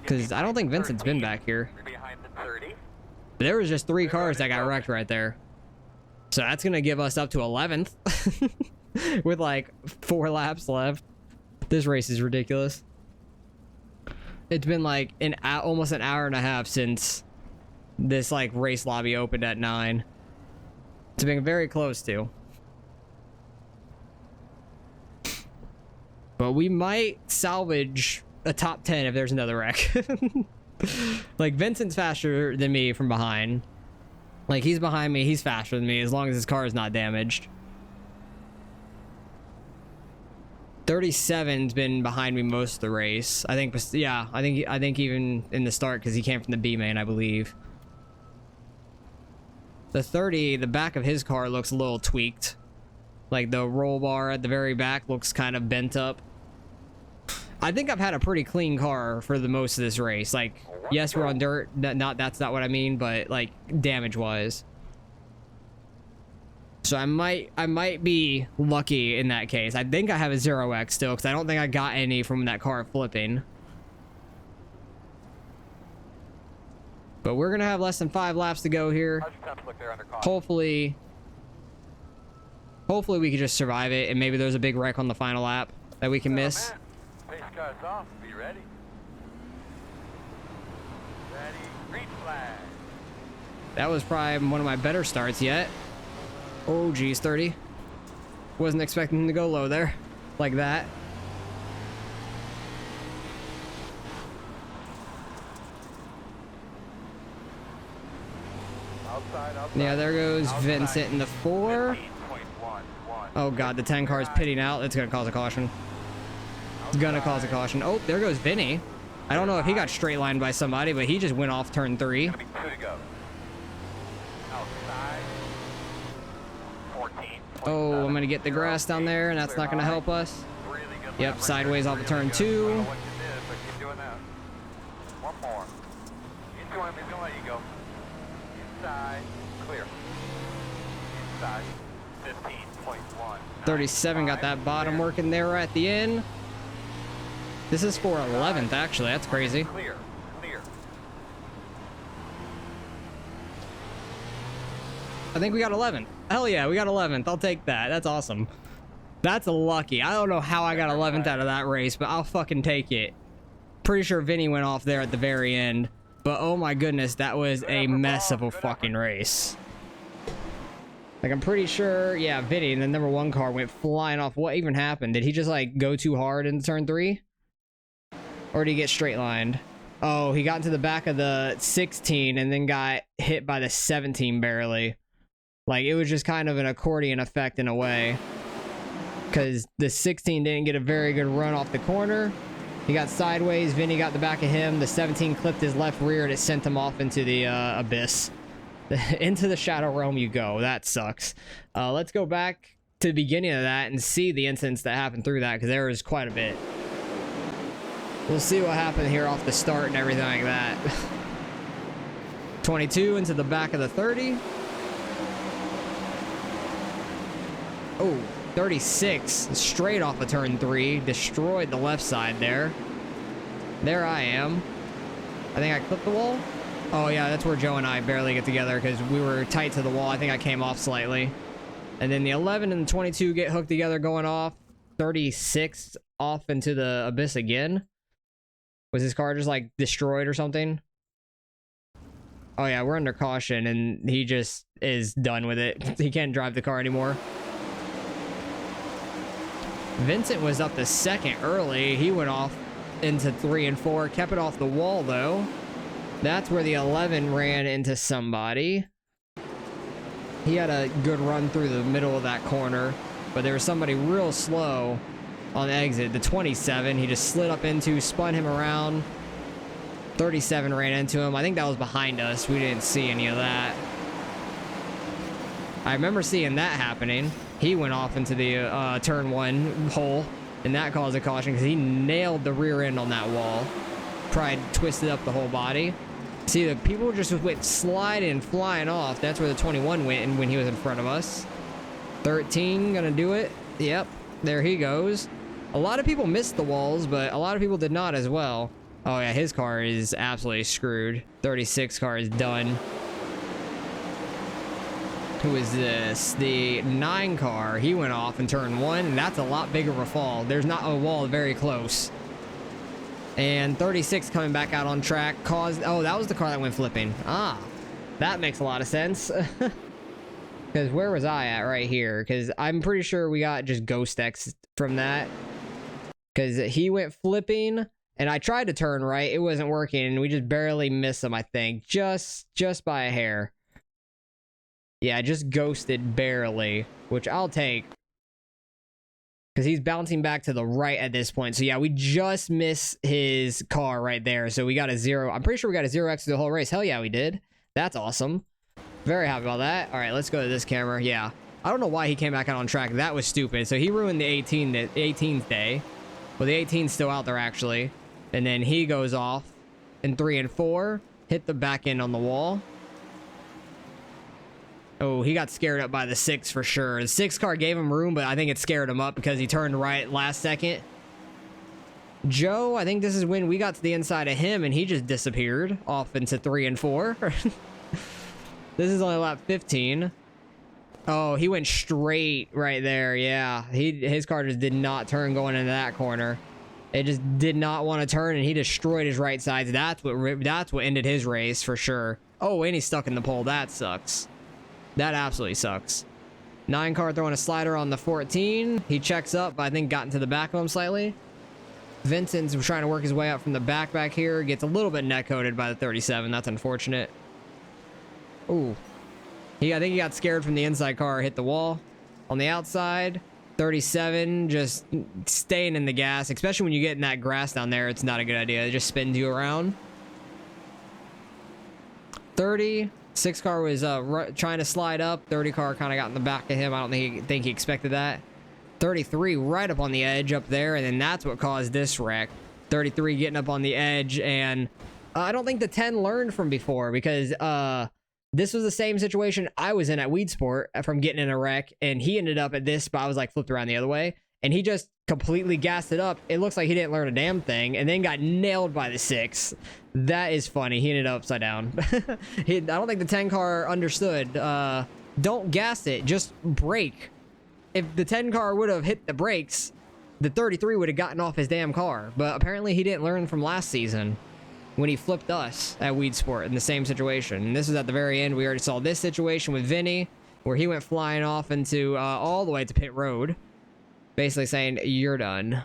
Because I don't think Vincent's been back here. But there was just 3 cars that got wrecked right there. So that's going to give us up to 11th. With like 4 laps left. This race is ridiculous. It's been like almost an hour and a half since this like race lobby opened at 9. It's been very close to. But we might salvage a top 10 if there's another wreck. Like, Vincent's faster than me from behind. Like, he's behind me, he's faster than me, as long as his car is not damaged. 37's been behind me most of the race. I think, yeah, I think even in the start, because he came from the B main, I believe. The 30, the back of his car looks a little tweaked. Like the roll bar at the very back looks kind of bent up. I think I've had a pretty clean car for the most of this race. Like, yes, we're on dirt. That's not what I mean, but like damage-wise. So I might be lucky in that case. I think I have a 0x still, because I don't think I got any from that car flipping. But we're gonna have less than 5 laps to go here. Hopefully we can just survive it, and maybe there's a big wreck on the final lap that we can miss. Pace car's off. Be ready. Ready. Green flag. That was probably one of my better starts yet. Oh, geez, 30. Wasn't expecting him to go low there. Like that. Outside. Yeah, there goes Vincent in the 4. Oh, God, the 10 car's pitting out. It's going to cause a caution. It's going to cause a caution. Oh, there goes Vinny. I don't know if he got straight lined by somebody, but he just went off turn 3. 2 to go. Outside. 14. Oh, I'm going to get the grass down there, and that's not going to help us. Really good Yep, lap sideways off of turn 2. I don't know what you did, but keep doing that. One more. He's going to let you go. Inside. Clear. Inside. 15.1. 37 got that bottom working there right at the end. This is for 11th, actually. That's crazy. Clear. Clear. I think we got 11th. Hell yeah, we got 11th. I'll take that. That's awesome. That's lucky. I don't know how I got 11th out of that race, but I'll fucking take it. Pretty sure Vinny went off there at the very end. But oh my goodness, that was a mess of a fucking race. Like, I'm pretty sure, yeah, Vinny, the number 1 car went flying off. What even happened? Did he just, like, go too hard in turn 3? Or did he get straight lined? Oh, he got into the back of the 16 and then got hit by the 17 barely. Like, it was just kind of an accordion effect in a way. Because the 16 didn't get a very good run off the corner. He got sideways. Vinny got the back of him. The 17 clipped his left rear and it sent him off into the abyss. Into the shadow realm you go. That sucks. Let's go back to the beginning of that and see the incidents that happened through that, because there was quite a bit. We'll see what happened here off the start and everything like that. 22 into the back of the 30. Oh, 36 straight off of turn 3. Destroyed the left side there. There I am. I think I clipped the wall. Oh yeah, that's where Joe and I barely get together because we were tight to the wall. I think I came off slightly. And then the 11 and the 22 get hooked together going off. 36 off into the abyss again. Was his car just like destroyed or something? Oh yeah, we're under caution and he just is done with it. He can't drive the car anymore. Vincent was up the second early. He went off into 3 and 4. Kept it off the wall though. That's where the 11 ran into somebody. He had a good run through the middle of that corner, but there was somebody real slow on the exit. The 27, he just slid up into, spun him around. 37 ran into him. I think that was behind us. We didn't see any of that. I remember seeing that happening. He went off into the turn 1 hole, and that caused a caution because he nailed the rear end on that wall. Probably twisted up the whole body. See, the people just went sliding, flying off. That's where the 21 went and when he was in front of us. 13 gonna do it. Yep, there he goes. A lot of people missed the walls, but a lot of people did not as well. Oh yeah, his car is absolutely screwed. 36 car is done. Who is this? The 9 car. He went off in turn 1, and that's a lot bigger of a fall. There's not a wall very close. And 36 coming back out on track caused... Oh, that was the car that went flipping. Ah, that makes a lot of sense. Because where was I at right here? Because I'm pretty sure we got just Ghost X from that. Because he went flipping, and I tried to turn right. It wasn't working, and we just barely missed him, I think. Just by a hair. Yeah, just ghosted barely, which I'll take. because he's bouncing back to the right at this point. So yeah, we just missed his car right there. So we got a 0. I'm pretty sure we got a 0x through the whole race. Hell yeah, we did. That's awesome. Very happy about that. All right, let's go to this camera. Yeah, I don't know why he came back out on track. That was stupid. So he ruined the 18th day. Well, the 18's still out there actually. And then he goes off in 3 and 4. Hit the back end on the wall. Oh, he got scared up by the 6 for sure. The 6 car gave him room, but I think it scared him up because he turned right last second. Joe, I think this is when we got to the inside of him and he just disappeared off into 3 and 4. This is only lap 15. Oh, he went straight right there. Yeah, his car just did not turn going into that corner. It just did not want to turn, and he destroyed his right sides. That's what ended his race for sure. Oh, and he's stuck in the pole. That sucks. That absolutely sucks. 9 car throwing a slider on the 14. He checks up, but I think got into the back of him slightly. Vincent's trying to work his way up from the back here. Gets a little bit net coated by the 37. That's unfortunate. Ooh. I think he got scared from the inside car, hit the wall. On the outside, 37 just staying in the gas, especially when you get in that grass down there. It's not a good idea. It just spins you around. 30. 6 car was trying to slide up. 30 car kind of got in the back of him. I don't think he expected that. 33 right up on the edge up there, and then that's what caused this wreck. 33 getting up on the edge, and I don't think the 10 learned from before, because this was the same situation I was in at Weed Sport from getting in a wreck, and he ended up at this, but I was like flipped around the other way, and he just completely gassed it up. It looks like he didn't learn a damn thing, and then got nailed by the 6. That is funny. He ended up upside down. I don't think the 10 car understood. Don't gas it, just brake. If the 10 car would have hit the brakes, the 33 would have gotten off his damn car. But apparently he didn't learn from last season when he flipped us at Weed Sport in the same situation. And this was at the very end. We already saw this situation with Vinny, where he went flying off into all the way to pit road, basically saying, you're done.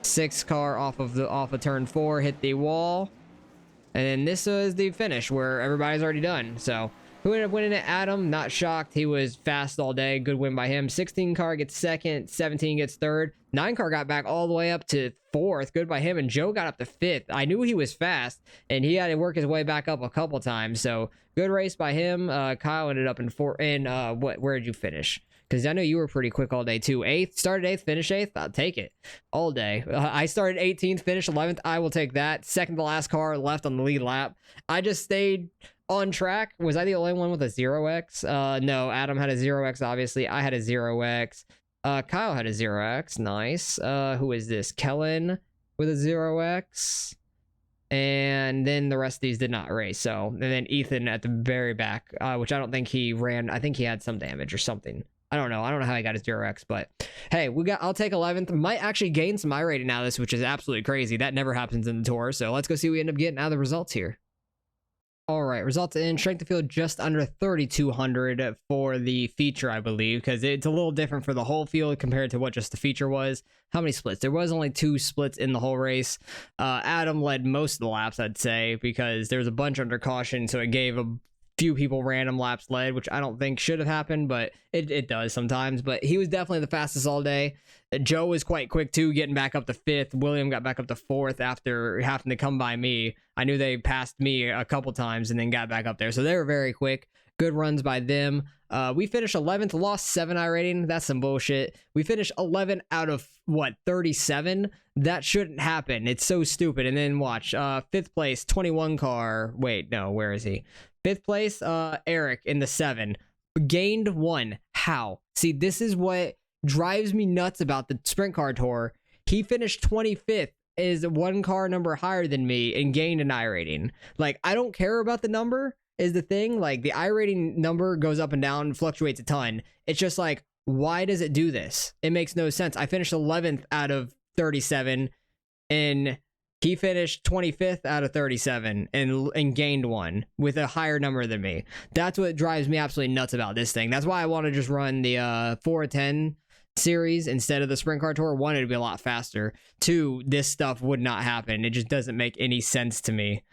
6 car off of turn 4, hit the wall. And then this was the finish where everybody's already done. So who ended up winning it? Adam. Not shocked. He was fast all day. Good win by him. 16 car gets second. 17 gets third. 9 car got back all the way up to 4th. Good by him. And Joe got up to 5th. I knew he was fast, and he had to work his way back up a couple times. So good race by him. Kyle ended up in 4th. And where did you finish? Because I know you were pretty quick all day too. 8th, started 8th, finished 8th. I'll take it all day. I started 18th, finished 11th. I will take that. Second to last car, left on the lead lap. I just stayed on track. Was I the only one with a 0x? No, Adam had a 0x, obviously. I had a 0x. Kyle had a 0x. Nice. Who is this? Kellen with a 0x. And then the rest of these did not race. So, and then Ethan at the very back, which I don't think he ran. I think he had some damage or something. I don't know how he got his 0x, but hey, I'll take 11th. Might actually gain some iRating out of this, which is absolutely crazy. That never happens in the tour. So let's go see what we end up getting out of the results here. All right, results in strength of field just under 3,200 for the feature, I believe, because it's a little different for the whole field compared to what just the feature was. How many splits? There was only 2 splits in the whole race. Adam led most of the laps, I'd say, because there was a bunch under caution, so it gave a few people random laps led, which I don't think should have happened, but it does sometimes. But he was definitely the fastest all day. Joe was quite quick too, getting back up to 5th. William got back up to 4th after having to come by me. I knew they passed me a couple times and then got back up there, so they were very quick. Good runs by them. We finished 11th, lost 7 iRating. That's some bullshit. We finished 11 out of, 37? That shouldn't happen. It's so stupid. And then watch, 5th place, 21 car. Wait, no, where is he? 5th place, Eric in the 7. Gained 1. How? See, this is what drives me nuts about the Sprint Car Tour. He finished 25th, is 1 car number higher than me, and gained an iRating. Like, I don't care about the number, is the thing. Like, the iRating number goes up and down, fluctuates a ton. It's just like, why does it do this? It makes no sense. I finished 11th out of 37, and he finished 25th out of 37 and gained 1 with a higher number than me. That's what drives me absolutely nuts about this thing. That's why I want to just run the 410 series instead of the Sprint Car Tour. 1, it'd be a lot faster. 2, this stuff would not happen. It just doesn't make any sense to me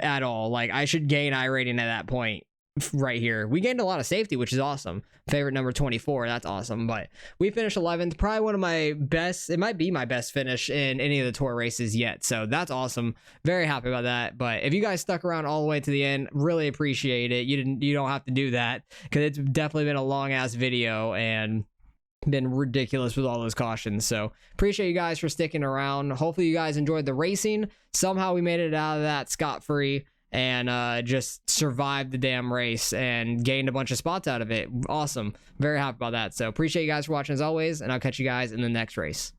at all. Like, I should gain iRating at that point right here. We gained a lot of safety, which is awesome. Favorite number 24, that's awesome. But we finished 11th, probably one of my best, it might be my best finish in any of the tour races yet. So that's awesome. Very happy about that. But if you guys stuck around all the way to the end, really appreciate it. You don't have to do that, because it's definitely been a long ass video and been ridiculous with all those cautions. So appreciate you guys for sticking around. Hopefully you guys enjoyed the racing. Somehow we made it out of that scot-free and just survived the damn race and gained a bunch of spots out of it. Awesome. Very happy about that. So appreciate you guys for watching as always, and I'll catch you guys in the next race.